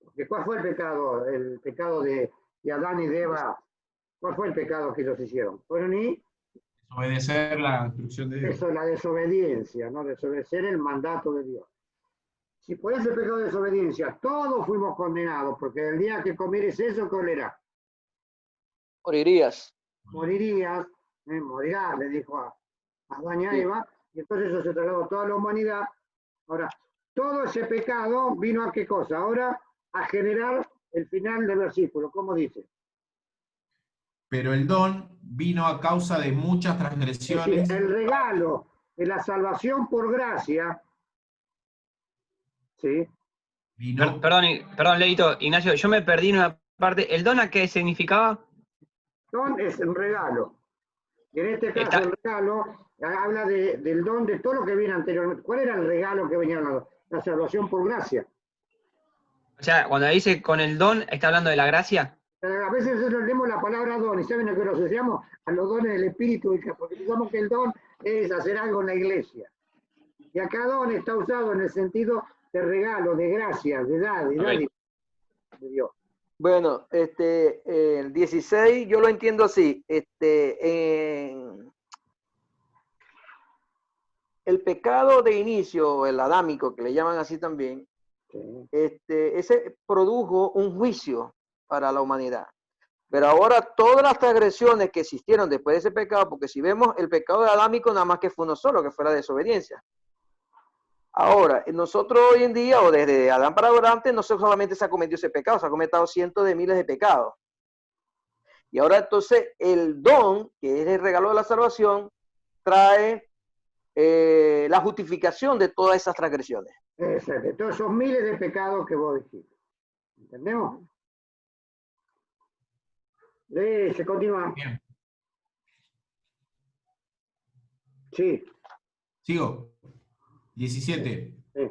Speaker 2: porque ¿cuál fue el pecado? El pecado de Adán y de Eva. ¿Cuál fue el pecado que ellos hicieron? Fueron y
Speaker 3: Obedecer la instrucción de Dios.
Speaker 2: eso, la desobediencia, ¿no? Desobedecer el mandato de Dios. Si por ese pecado de desobediencia todos fuimos condenados, porque el día que comieres eso, ¿qué olerá?
Speaker 4: Morirías.
Speaker 2: Morirías, morirás, le dijo a Adán y a
Speaker 4: Sí.
Speaker 2: Eva, y entonces eso se trasladó a toda la humanidad. Ahora, todo ese pecado vino a qué cosa? Ahora a generar el final del versículo, ¿cómo dice?
Speaker 3: Pero el don vino a causa de muchas
Speaker 2: Es decir,
Speaker 3: transgresiones.
Speaker 2: el regalo de la salvación por gracia, ¿sí?
Speaker 3: Vino,
Speaker 1: Perdón, Leito, Ignacio, yo me perdí en una parte. ¿El don a qué significaba?
Speaker 2: Don es un regalo. Y en este caso
Speaker 1: Está-
Speaker 2: el regalo habla del don de todo lo que viene anteriormente. ¿Cuál era el regalo que venía hablando? La salvación por gracia.
Speaker 1: O sea, cuando dice con el don, ¿está hablando de la gracia?
Speaker 2: A veces nosotros leemos la palabra don y ¿saben a qué lo asociamos? A los dones del Espíritu, porque pensamos que el don es hacer algo en la iglesia. Y acá don está usado en el sentido de regalo, de gracia, de dádiva de Dios.
Speaker 4: Bueno, el 16 yo lo entiendo así. El pecado de inicio, el adámico, que le llaman así también,
Speaker 2: Sí.
Speaker 4: ese produjo un juicio para la humanidad. Pero ahora todas las transgresiones que existieron después de ese pecado, porque si vemos el pecado de adámico, nada más que fue uno solo, que fue la desobediencia. Ahora, nosotros hoy en día, o desde Adán para adelante, no solamente se ha cometido ese pecado, se ha cometido cientos de miles de pecados. Y ahora entonces el don, que es el regalo de la salvación, trae la justificación de todas esas transgresiones.
Speaker 2: Exacto. Todos esos miles de pecados que vos dijiste. ¿Entendemos? Se continúa.
Speaker 3: bien,
Speaker 2: Sí.
Speaker 3: sigo. 17.
Speaker 2: Sí.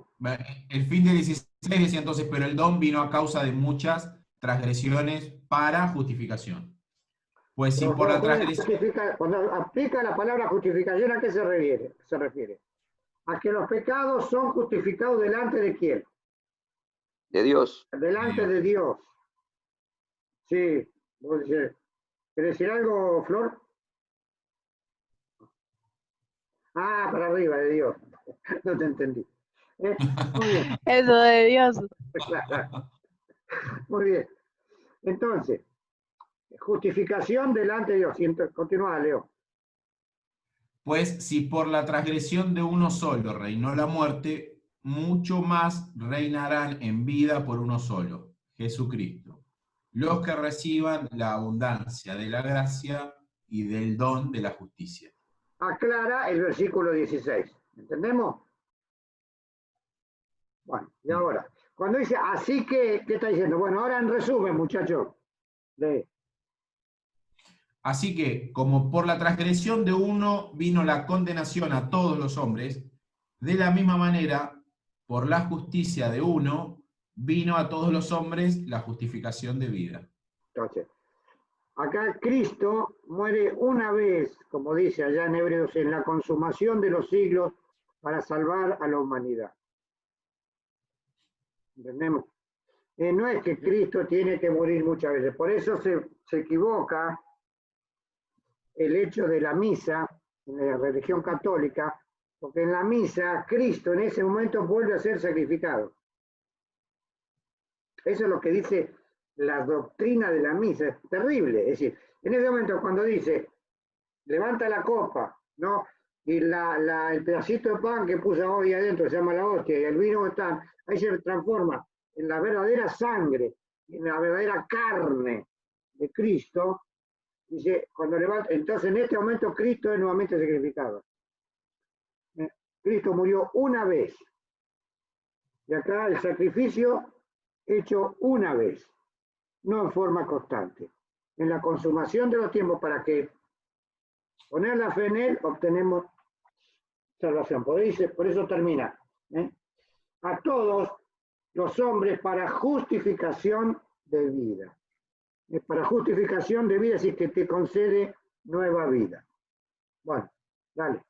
Speaker 3: El fin del 16 decía entonces, pero el don vino a causa de muchas transgresiones para justificación. Pues si por la transgresión...
Speaker 2: Cuando aplica la palabra justificación, ¿a qué se refiere? A que los pecados son justificados delante de quién?
Speaker 4: De Dios.
Speaker 2: Delante de Dios. Sí. ¿Querés decir algo, Flor? Ah, para arriba, de Dios. No te entendí. Muy bien.
Speaker 7: Eso de Dios.
Speaker 2: Muy bien. Entonces, justificación delante de Dios. Continúa, Leo.
Speaker 3: Pues si por la transgresión de uno solo reinó la muerte, mucho más reinarán en vida por uno solo, Jesucristo, los que reciban la abundancia de la gracia y del don de la justicia.
Speaker 2: Aclara el versículo 16. ¿Entendemos? Bueno, y ahora, cuando dice así que, ¿qué está diciendo? Bueno, ahora en resumen, muchachos.
Speaker 3: Así que, como por la transgresión de uno vino la condenación a todos los hombres, de la misma manera, por la justicia de uno, vino a todos los hombres la justificación de vida.
Speaker 2: Entonces, acá Cristo muere una vez, como dice allá en Hebreos, en la consumación de los siglos para salvar a la humanidad. ¿Entendemos? No es que Cristo tiene que morir muchas veces, por eso se equivoca el hecho de la misa en la religión católica, porque en la misa Cristo en ese momento vuelve a ser sacrificado. Eso es lo que dice la doctrina de la misa, es terrible. Es decir, en ese momento cuando dice, levanta la copa, ¿no? Y el pedacito de pan que puso hoy adentro se llama la hostia, y el vino está, ahí se transforma en la verdadera sangre, en la verdadera carne de Cristo. Dice, cuando levanta, entonces en este momento Cristo es nuevamente sacrificado. Cristo murió una vez. Y acá el sacrificio hecho una vez, no en forma constante. En la consumación de los tiempos, para que poner la fe en Él, obtenemos salvación. Por eso termina. A todos los hombres para justificación de vida. Para justificación de vida, es decir, que te concede nueva vida. Bueno, dale.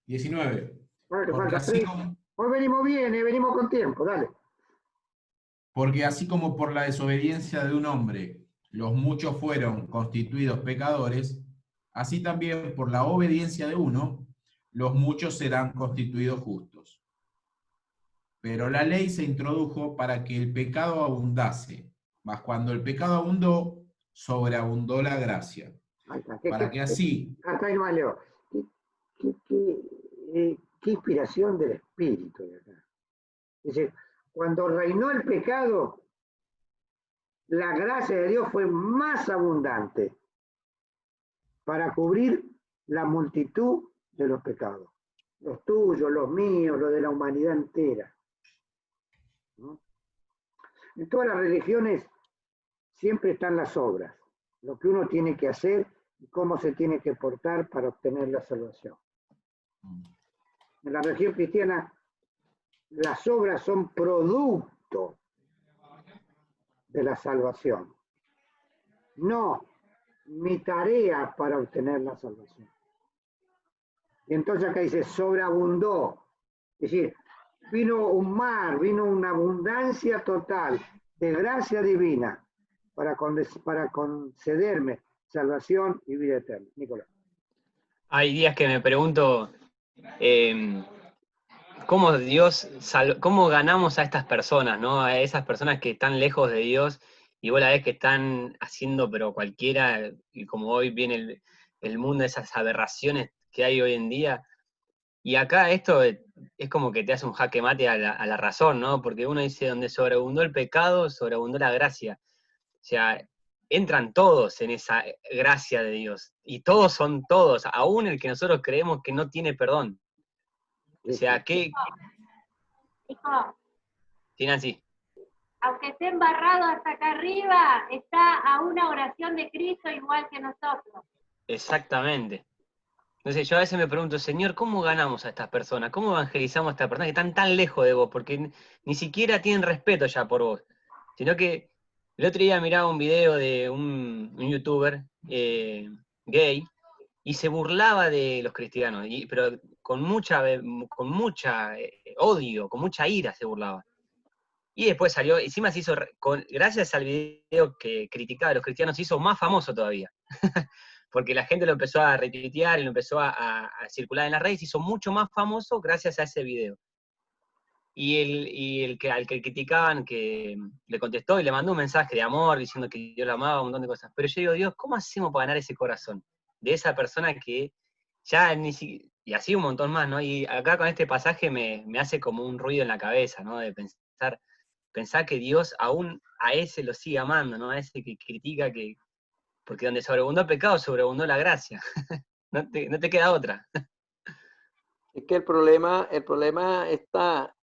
Speaker 3: 19.
Speaker 2: Ahora que
Speaker 3: Porque
Speaker 2: falta
Speaker 3: así
Speaker 2: 3.
Speaker 3: como,
Speaker 2: Hoy venimos bien, venimos con tiempo, dale.
Speaker 3: porque así como por la desobediencia de un hombre los muchos fueron constituidos pecadores, así también por la obediencia de uno los muchos serán constituidos justos. Pero la ley se introdujo para que el pecado abundase, mas cuando el pecado abundó, sobreabundó la gracia,
Speaker 2: Ahí está.
Speaker 3: para que así,
Speaker 2: Hasta ahí nomás leo. Qué inspiración del Espíritu de acá. Dice, cuando reinó el pecado, la gracia de Dios fue más abundante para cubrir la multitud de los pecados. Los tuyos, los míos, los de la humanidad entera. ¿No? En todas las religiones siempre están las obras, lo que uno tiene que hacer y cómo se tiene que portar para obtener la salvación. En la religión cristiana, las obras son producto de la salvación, no mi tarea para obtener la salvación. Y entonces acá dice, sobreabundó, es decir, vino un mar, vino una abundancia total de gracia divina para concederme salvación y vida eterna. Nicolás.
Speaker 1: Hay días que me pregunto cómo ganamos a estas personas, ¿no? A esas personas que están lejos de Dios y vos la ves que están haciendo pero cualquiera, y como hoy viene el mundo, esas aberraciones que hay hoy en día. Y acá esto es como que te hace un jaque mate a la razón, ¿no? Porque uno dice, donde sobreabundó el pecado, sobreabundó la gracia. O sea, entran todos en esa gracia de Dios. Y todos son todos, aún el que nosotros creemos que no tiene perdón. O sea, ¿qué?
Speaker 6: Hijo,
Speaker 1: Tiene así.
Speaker 6: aunque esté embarrado hasta acá arriba, está a una oración de Cristo igual que nosotros.
Speaker 1: Exactamente. Entonces yo a veces me pregunto, Señor, ¿cómo ganamos a estas personas? ¿Cómo evangelizamos a estas personas que están tan lejos de vos? Porque ni siquiera tienen respeto ya por vos. Sino que el otro día miraba un video de un youtuber gay y se burlaba de los cristianos, pero con mucha odio, con mucha ira se burlaba. Y después salió, encima se hizo, gracias al video que criticaba a los cristianos, se hizo más famoso todavía. Porque la gente lo empezó a retuitear y lo empezó a circular en las redes, se hizo mucho más famoso gracias a ese video. Y al que criticaban, que le contestó y le mandó un mensaje de amor, diciendo que Dios lo amaba, un montón de cosas. Pero yo digo, Dios, ¿cómo hacemos para ganar ese corazón? De esa persona que ya ni siquiera, y así un montón más, ¿no? Y acá con este pasaje me hace como un ruido en la cabeza, ¿no? De pensar que Dios aún a ese lo sigue amando, ¿no? A ese que critica, porque donde sobreabundó el pecado, sobreabundó la gracia. No te queda otra.
Speaker 4: Es que el problema está,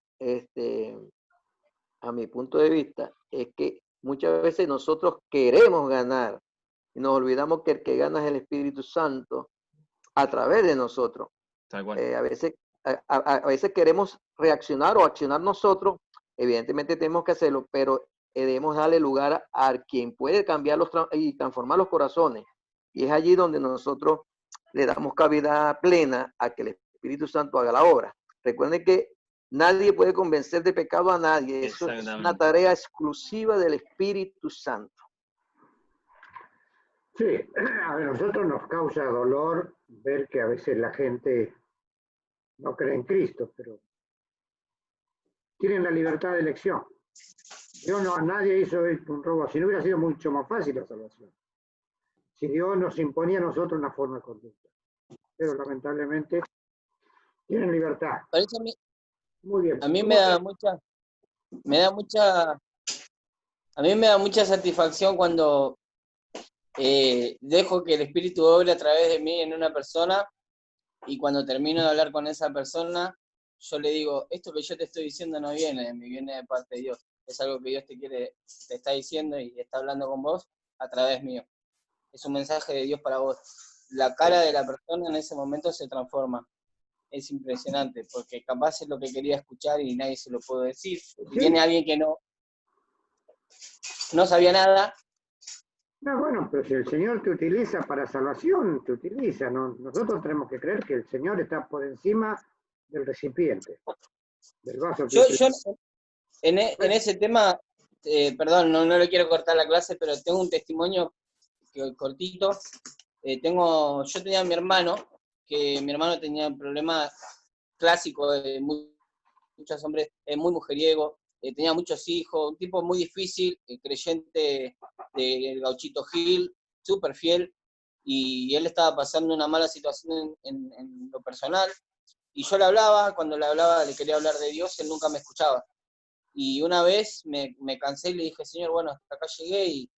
Speaker 4: a mi punto de vista, es que muchas veces nosotros queremos ganar y nos olvidamos que el que gana es el Espíritu Santo a través de nosotros.
Speaker 1: Tal cual.
Speaker 4: A veces queremos reaccionar o accionar nosotros, evidentemente tenemos que hacerlo, pero debemos darle lugar a quien puede cambiar y transformar los corazones. Y es allí donde nosotros le damos cabida plena a que el Espíritu Santo haga la obra. Recuerden que nadie puede convencer de pecado a nadie. Eso es una tarea exclusiva del Espíritu Santo.
Speaker 2: Sí, a nosotros nos causa dolor ver que a veces la gente no cree en Cristo, pero tienen la libertad de elección. Dios a nadie hizo un robo, si no hubiera sido mucho más fácil la salvación. Si Dios nos imponía a nosotros una forma de conducta. Pero lamentablemente tienen libertad. Muy bien.
Speaker 5: A mí me da mucha satisfacción cuando dejo que el Espíritu obre a través de mí en una persona, y cuando termino de hablar con esa persona, yo le digo, esto que yo te estoy diciendo no viene de mí, viene de parte de Dios. Es algo que Dios te está diciendo y está hablando con vos a través mío. Es un mensaje de Dios para vos. La cara de la persona en ese momento se transforma. Es impresionante, porque capaz es lo que quería escuchar y nadie se lo pudo decir. Y viene alguien que no sabía nada.
Speaker 2: No, bueno, pero si el Señor te utiliza para salvación, te utiliza. ¿No? Nosotros tenemos que creer que el Señor está por encima del recipiente, del vaso que
Speaker 5: Yo en ese tema, perdón, no le quiero cortar la clase, pero tengo un testimonio cortito. Yo tenía a mi hermano, que mi hermano tenía un problema clásico de muchos hombres, muy mujeriego, tenía muchos hijos, un tipo muy difícil, creyente del Gauchito Gil, súper fiel, y él estaba pasando una mala situación en lo personal, y yo le hablaba, cuando le hablaba, le quería hablar de Dios, él nunca me escuchaba. Y una vez me cansé y le dije, Señor, bueno, hasta acá llegué y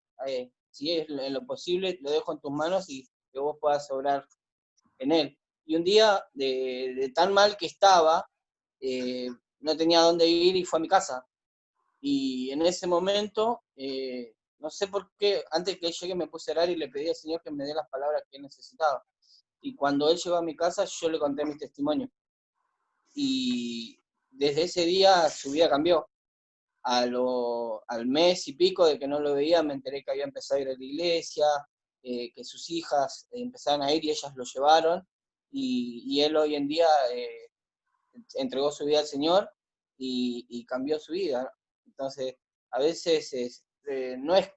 Speaker 5: si es en lo posible, lo dejo en tus manos y que vos puedas obrar en él. Y un día, de tan mal que estaba, no tenía dónde ir y fue a mi casa. Y en ese momento, no sé por qué, antes que él llegue me puse a orar y le pedí al Señor que me dé las palabras que él necesitaba. Y cuando él llegó a mi casa, yo le conté mi testimonio. Y desde ese día su vida cambió. Al mes y pico de que no lo veía, me enteré que había empezado a ir a la iglesia, que sus hijas empezaron a ir y ellas lo llevaron, y él hoy en día entregó su vida al Señor y cambió su vida. Entonces, a veces no es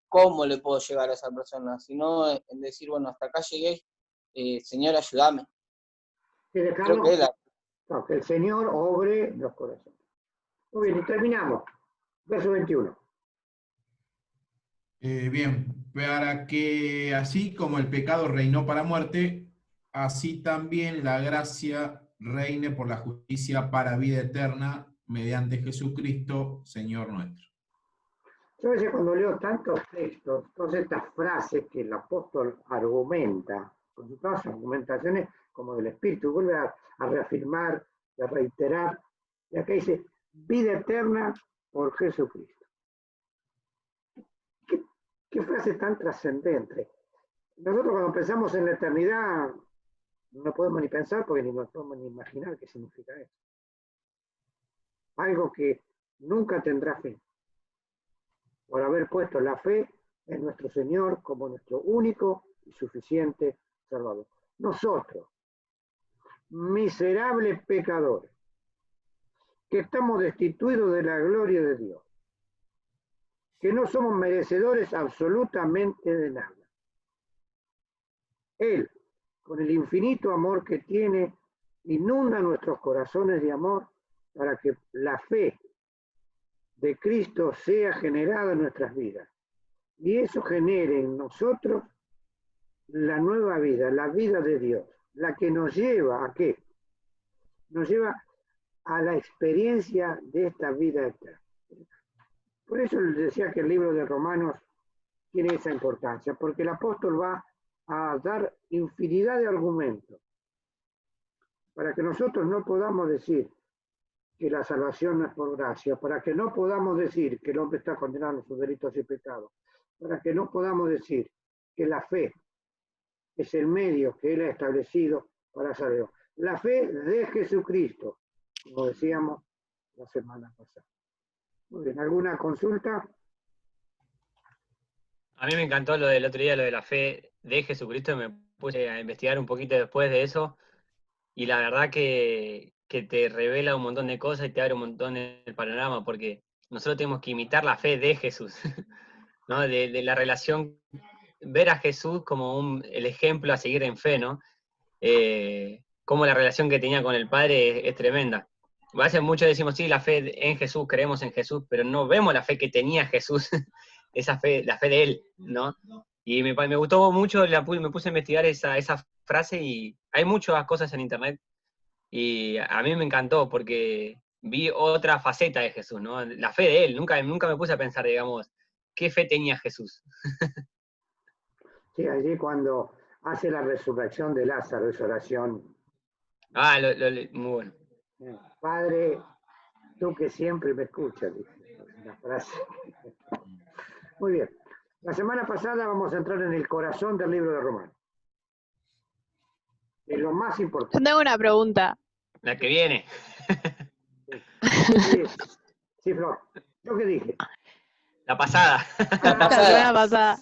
Speaker 5: cómo le puedo llegar a esa persona, sino en decir, bueno, hasta acá llegué, Señor, ayúdame. Creo que
Speaker 2: que el Señor obre los corazones. Muy bien, y terminamos. Verso 21.
Speaker 3: Bien, para que así como el pecado reinó para muerte, así también la gracia reine por la justicia para vida eterna mediante Jesucristo, Señor nuestro.
Speaker 2: Yo a veces cuando leo tantos textos, todas estas frases que el apóstol argumenta, con todas sus argumentaciones como del Espíritu, vuelve a reafirmar, a reiterar, y acá dice, vida eterna por Jesucristo. ¿Qué frase tan trascendente? Nosotros cuando pensamos en la eternidad, no podemos ni pensar porque ni nos podemos ni imaginar qué significa eso. Algo que nunca tendrá fin. Por haber puesto la fe en nuestro Señor como nuestro único y suficiente Salvador. Nosotros, miserables pecadores, que estamos destituidos de la gloria de Dios, que no somos merecedores absolutamente de nada. Él, con el infinito amor que tiene, inunda nuestros corazones de amor para que la fe de Cristo sea generada en nuestras vidas. Y eso genere en nosotros la nueva vida, la vida de Dios, la que nos lleva ¿a qué? Nos lleva a la experiencia de esta vida eterna. Por eso les decía que el libro de Romanos tiene esa importancia, porque el apóstol va a dar infinidad de argumentos para que nosotros no podamos decir que la salvación no es por gracia, para que no podamos decir que el hombre está condenado en sus delitos y pecados, para que no podamos decir que la fe es el medio que él ha establecido para salvar. La fe de Jesucristo, como decíamos la semana pasada. Muy bien, ¿alguna consulta?
Speaker 1: A mí me encantó lo del otro día, lo de la fe de Jesucristo, me puse a investigar un poquito después de eso, y la verdad que te revela un montón de cosas y te abre un montón el panorama, porque nosotros tenemos que imitar la fe de Jesús, ¿no? De la relación, ver a Jesús como el ejemplo a seguir en fe, ¿no? Como la relación que tenía con el Padre es tremenda. A veces muchos decimos, sí, la fe en Jesús, creemos en Jesús, pero no vemos la fe que tenía Jesús, esa fe, la fe de él, ¿no? Y me gustó mucho, me puse a investigar esa frase y hay muchas cosas en internet y a mí me encantó porque vi otra faceta de Jesús, ¿no? La fe de él, nunca me puse a pensar, digamos, ¿qué fe tenía Jesús?
Speaker 2: Sí, allí cuando hace la resurrección de Lázaro, esa oración.
Speaker 1: Ah, muy bueno.
Speaker 2: Padre, tú que siempre me escuchas, dice la frase. Muy bien. La semana pasada vamos a entrar en el corazón del libro de Romanos. Es lo más importante.
Speaker 7: Yo tengo una pregunta.
Speaker 1: La que viene.
Speaker 2: Sí, Flor. ¿Yo qué dije?
Speaker 1: La pasada.
Speaker 7: La semana pasada.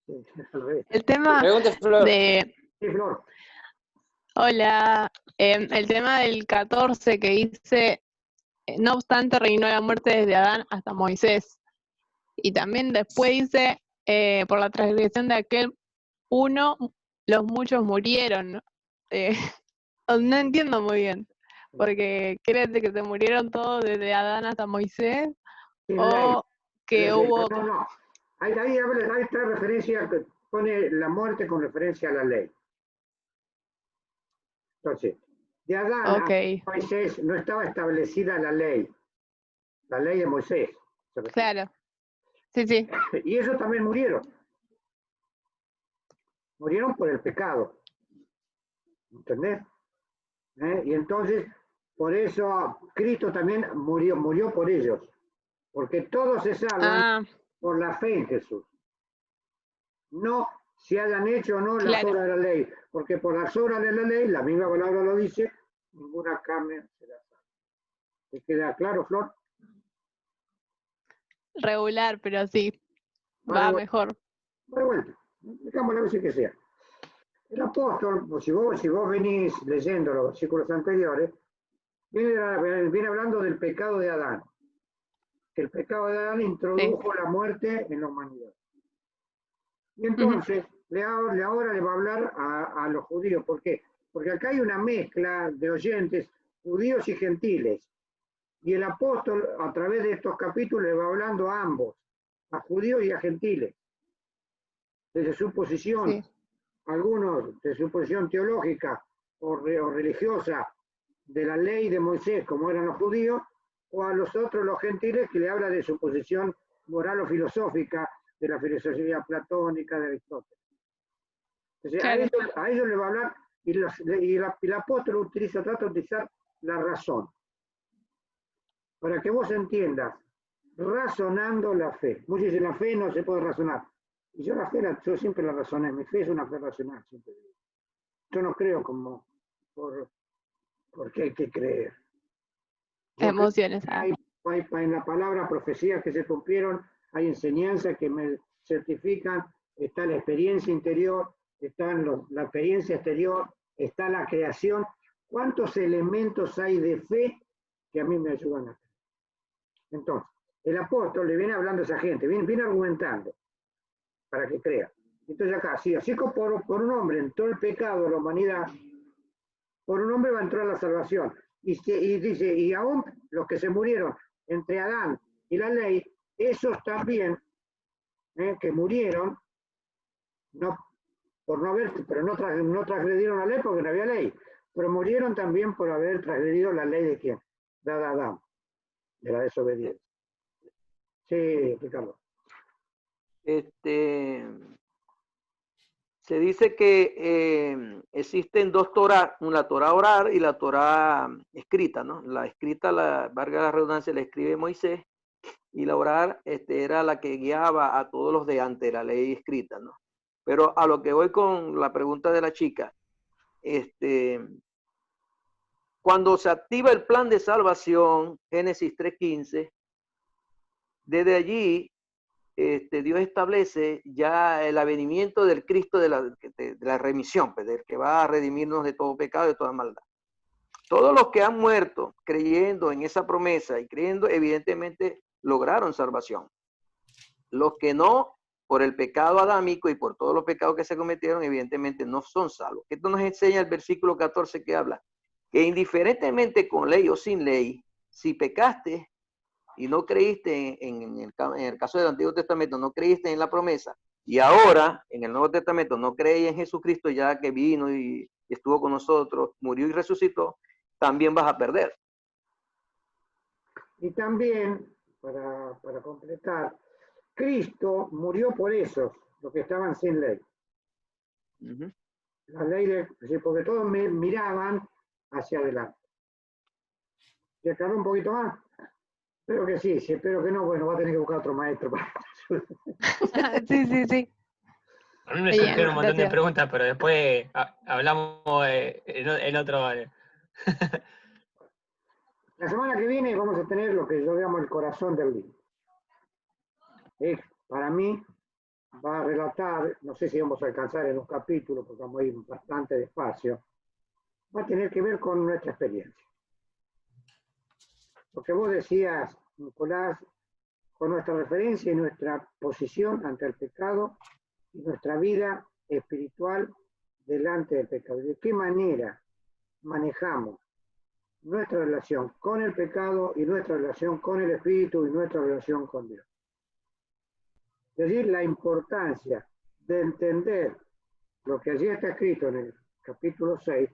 Speaker 2: Sí, al revés.
Speaker 7: El tema
Speaker 5: Pregunte, Flor.
Speaker 7: de...
Speaker 2: Sí, Flor.
Speaker 7: Hola. El tema del 14 que dice, no obstante reinó la muerte desde Adán hasta Moisés. Y también después dice, por la transgresión de aquel uno, los muchos murieron. Eh, no entiendo muy bien, porque ¿quiere decir que se murieron todos desde Adán hasta Moisés?
Speaker 2: Sin ley.
Speaker 7: ¿O que hubo...
Speaker 2: No, no. Ahí está referencia, que pone la muerte con referencia a la ley. Entonces, de Adán a
Speaker 7: Ok,
Speaker 2: Moisés no estaba establecida la ley de Moisés.
Speaker 7: claro. Sí, sí.
Speaker 2: Y ellos también murieron. Murieron por el pecado. ¿Entendés? Y entonces, por eso Cristo también murió por ellos. Porque todos se salvan
Speaker 7: Ah,
Speaker 2: por la fe en Jesús. No si hayan hecho o no las
Speaker 7: claro.
Speaker 2: obras de la ley. Porque por las obras de la ley, la misma palabra lo dice, ninguna carne será salva. ¿Te queda claro, Flor?
Speaker 7: Regular, pero sí, va
Speaker 2: Vale,
Speaker 7: mejor.
Speaker 2: de vuelta. Dejamos la vez que sea. El apóstol, pues, si vos venís leyendo los versículos anteriores, viene hablando del pecado de Adán. Que el pecado de Adán
Speaker 7: Sí.
Speaker 2: introdujo la muerte en la humanidad. Y
Speaker 7: Ujú.
Speaker 2: entonces, ahora le va a hablar a los judíos. ¿Por qué? Porque acá hay una mezcla de oyentes, judíos y gentiles. Y el apóstol, a través de estos capítulos, le va hablando a ambos, a judíos y a gentiles, desde su posición,
Speaker 7: Sí.
Speaker 2: algunos de su posición teológica o religiosa de la ley de Moisés, como eran los judíos, o a los otros, los gentiles, que le habla de su posición moral o filosófica, de la filosofía platónica de Aristóteles. Entonces,
Speaker 7: Claro.
Speaker 2: a ellos le va a hablar, y el apóstol trata de utilizar la razón, para que vos entiendas, razonando la fe. Muchos dicen, la fe no se puede razonar. Y yo la fe, yo siempre la razoné, mi fe es una fe racional, siempre digo. Yo no creo como porque hay que creer. Yo creo
Speaker 7: Emociones.
Speaker 2: que en la palabra profecías que se cumplieron, hay enseñanzas que me certifican, está la experiencia interior, está la experiencia exterior, está la creación. ¿Cuántos elementos hay de fe que a mí me ayudan a creer? Entonces, el apóstol le viene hablando a esa gente, viene argumentando para que crea. Entonces acá, sí, así como por un hombre entró el pecado a la humanidad, por un hombre va a entrar la salvación. Y dice, y aún los que se murieron entre Adán y la ley, esos también, que murieron, no, por no haber, pero no transgredieron la ley porque no había ley, pero murieron también por haber transgredido la ley de quién, de Adán, de la desobediencia. Sí, Ricardo.
Speaker 4: Se dice que existen dos Torah, la Torah oral y la Torah escrita, ¿no? La escrita, valga la redundancia, la escribe Moisés, y la oral era la que guiaba a todos los de ante la ley escrita, ¿no? Pero a lo que voy con la pregunta de la chica, cuando se activa el plan de salvación, Génesis 3:15, desde allí Dios establece ya el avenimiento del Cristo de la remisión, pues, del que va a redimirnos de todo pecado y de toda maldad. Todos los que han muerto creyendo en esa promesa y creyendo, evidentemente lograron salvación. Los que no, por el pecado adámico y por todos los pecados que se cometieron, evidentemente no son salvos. Esto nos enseña el versículo 14 que habla que indiferentemente con ley o sin ley, si pecaste y no creíste en el caso del Antiguo Testamento, no creíste en la promesa, y ahora en el Nuevo Testamento no creí en Jesucristo, ya que vino y estuvo con nosotros, murió y resucitó, también vas a perder.
Speaker 2: Y también, para completar, Cristo murió por esos, los que estaban sin ley. La ley, porque todos miraban hacia adelante. ¿Se aclaró un poquito más? Espero que sí, espero que no, bueno, va a tener que buscar otro maestro.
Speaker 7: Sí.
Speaker 1: A mí me
Speaker 7: Bien,
Speaker 1: surgieron un montón de
Speaker 7: gracias.
Speaker 1: preguntas, pero después hablamos en otro.
Speaker 2: La semana que viene vamos a tener lo que yo llamo el corazón del libro. Para mí va a relatar, no sé si vamos a alcanzar en un capítulo, porque vamos a ir bastante despacio, va a tener que ver con nuestra experiencia. Lo que vos decías, Nicolás, con nuestra referencia y nuestra posición ante el pecado y nuestra vida espiritual delante del pecado. ¿De qué manera manejamos nuestra relación con el pecado y nuestra relación con el Espíritu y nuestra relación con Dios? Es decir, la importancia de entender lo que allí está escrito en el capítulo 6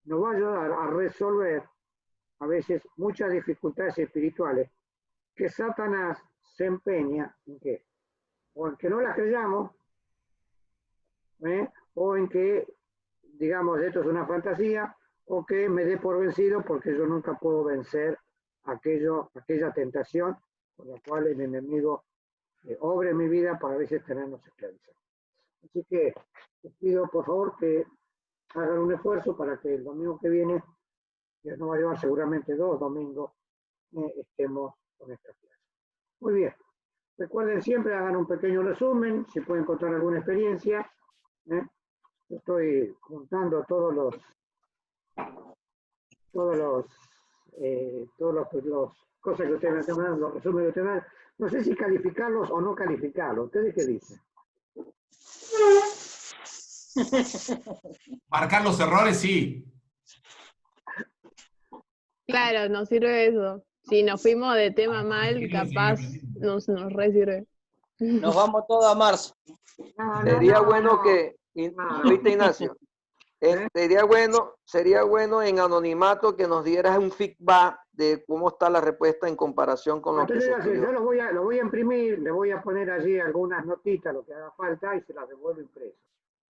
Speaker 2: nos va a ayudar a resolver a veces muchas dificultades espirituales que Satanás se empeña en que, o en que no las creyamos, o en que, digamos, esto es una fantasía, o que me dé por vencido porque yo nunca puedo vencer aquella tentación con la cual el enemigo obra en mi vida para a veces tenernos esclavizados. Así que les pido por favor que hagan un esfuerzo para que el domingo que viene, que nos va a llevar seguramente 2 domingos, estemos con esta clase. Muy bien. Recuerden siempre, hagan un pequeño resumen, si pueden contar alguna experiencia. Estoy juntando todos los cosas que ustedes me están dando, los resúmenes que ustedes me dan. No sé si calificarlos o no calificarlos. ¿Ustedes qué dicen?
Speaker 3: Marcar los errores, sí.
Speaker 7: Claro, nos sirve eso. Si nos fuimos de tema mal, capaz nos re sirve.
Speaker 5: Nos vamos todos a marzo.
Speaker 4: Sería bueno que, ¿viste, Ignacio? Sería bueno en anonimato que nos dieras un feedback de cómo está la respuesta en comparación con lo que se escribió.
Speaker 2: Yo lo voy a imprimir, le voy a poner allí algunas notitas, lo que haga falta, y se las devuelvo impreso.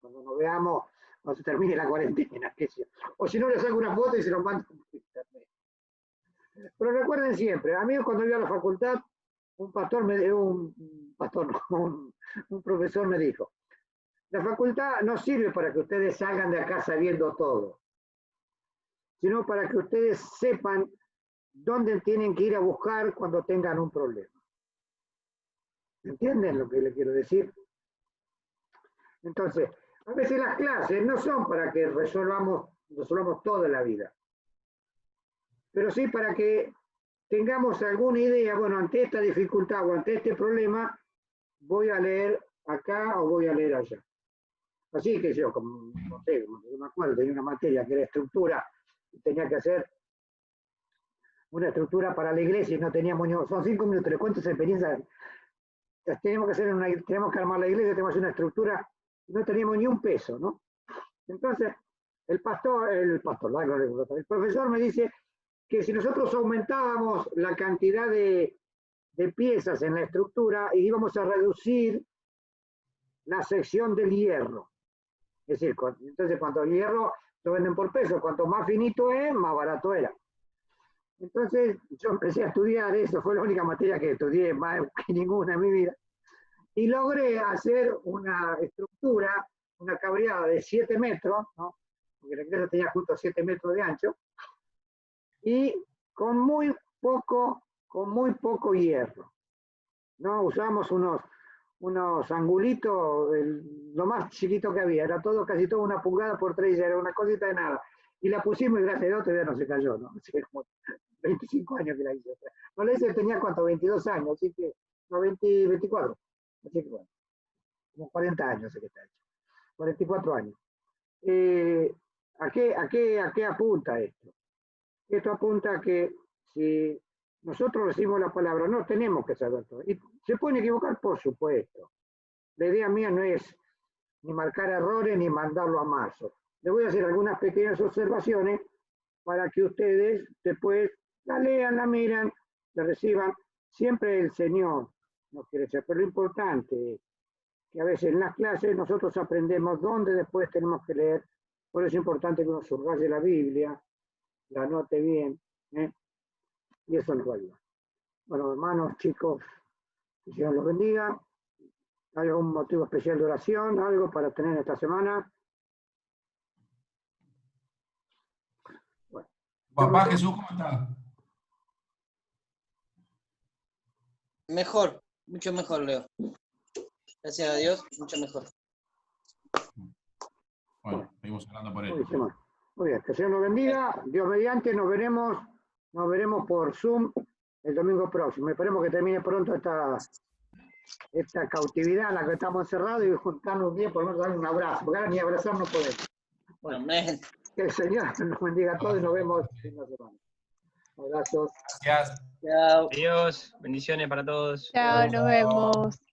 Speaker 2: Cuando nos veamos, cuando se termine la cuarentena, qué sé yo. O si no, les hago una foto y se los mando por internet. Pero recuerden siempre, a mí cuando iba a la facultad, un profesor me dijo, la facultad no sirve para que ustedes salgan de acá sabiendo todo, sino para que ustedes sepan dónde tienen que ir a buscar cuando tengan un problema. ¿Entienden lo que le quiero decir? Entonces, a veces las clases no son para que resolvamos toda la vida, pero sí para que tengamos alguna idea, bueno, ante esta dificultad o ante este problema, voy a leer acá o voy a leer allá. Así que yo, como, no sé, me acuerdo, tenía una materia que era estructura, y tenía que hacer una estructura para la iglesia y no teníamos ni, son 5 minutos, les cuento esa experiencia. Tenemos que armar la iglesia, tenemos que hacer una estructura, no teníamos ni un peso, ¿no? Entonces, el profesor me dice que si nosotros aumentábamos la cantidad de piezas en la estructura, íbamos a reducir la sección del hierro. Es decir, entonces cuando el hierro lo venden por peso, cuanto más finito es, más barato era. Entonces yo empecé a estudiar eso, fue la única materia que estudié más que ninguna en mi vida, y logré hacer una estructura, una cableada de 7 metros, ¿no? Porque la iglesia tenía justo 7 metros de ancho, y con muy poco hierro, ¿no? Usamos unos angulitos, lo más chiquito que había, era casi todo 1 pulgada por 3, era una cosita de nada. Y la pusimos y gracias a Dios todavía no se cayó, ¿no? Así como 25 años que la hice. No la hice, tenía cuánto, 22 años, así que, no, 24. Así que bueno, como 40 años sé que está hecho. 44 años. ¿A qué apunta esto? Esto apunta a que si nosotros recibimos la palabra, no tenemos que saber todo. Y se pueden equivocar, por supuesto. La idea mía no es ni marcar errores ni mandarlo a marzo. Le voy a hacer algunas pequeñas observaciones para que ustedes después la lean, la miran, la reciban. Siempre el Señor nos quiere hacer, pero lo importante es que a veces en las clases nosotros aprendemos dónde después tenemos que leer. Por eso es importante que uno subraye la Biblia, la anote bien, y eso nos va a ayudar. Bueno, hermanos, chicos, que Dios los bendiga. ¿Hay algún motivo especial de oración, algo para tener esta semana? Bueno.
Speaker 3: Papá Jesús, ¿cómo está?
Speaker 5: Mejor, mucho mejor, Leo. Gracias a Dios, mucho mejor.
Speaker 3: Bueno, seguimos hablando por él.
Speaker 2: Muy bien, que el Señor nos bendiga. Dios mediante, nos veremos por Zoom el domingo próximo. Esperemos que termine pronto esta cautividad en la que estamos encerrados y juntarnos bien, por lo menos dar un abrazo, porque ahora ni abrazar no podemos. Bueno,
Speaker 5: Amén.
Speaker 2: que el Señor nos bendiga a todos y nos vemos en la semana. Abrazos.
Speaker 3: Gracias.
Speaker 5: Chao.
Speaker 1: Adiós, bendiciones para todos.
Speaker 7: Chao, nos vemos.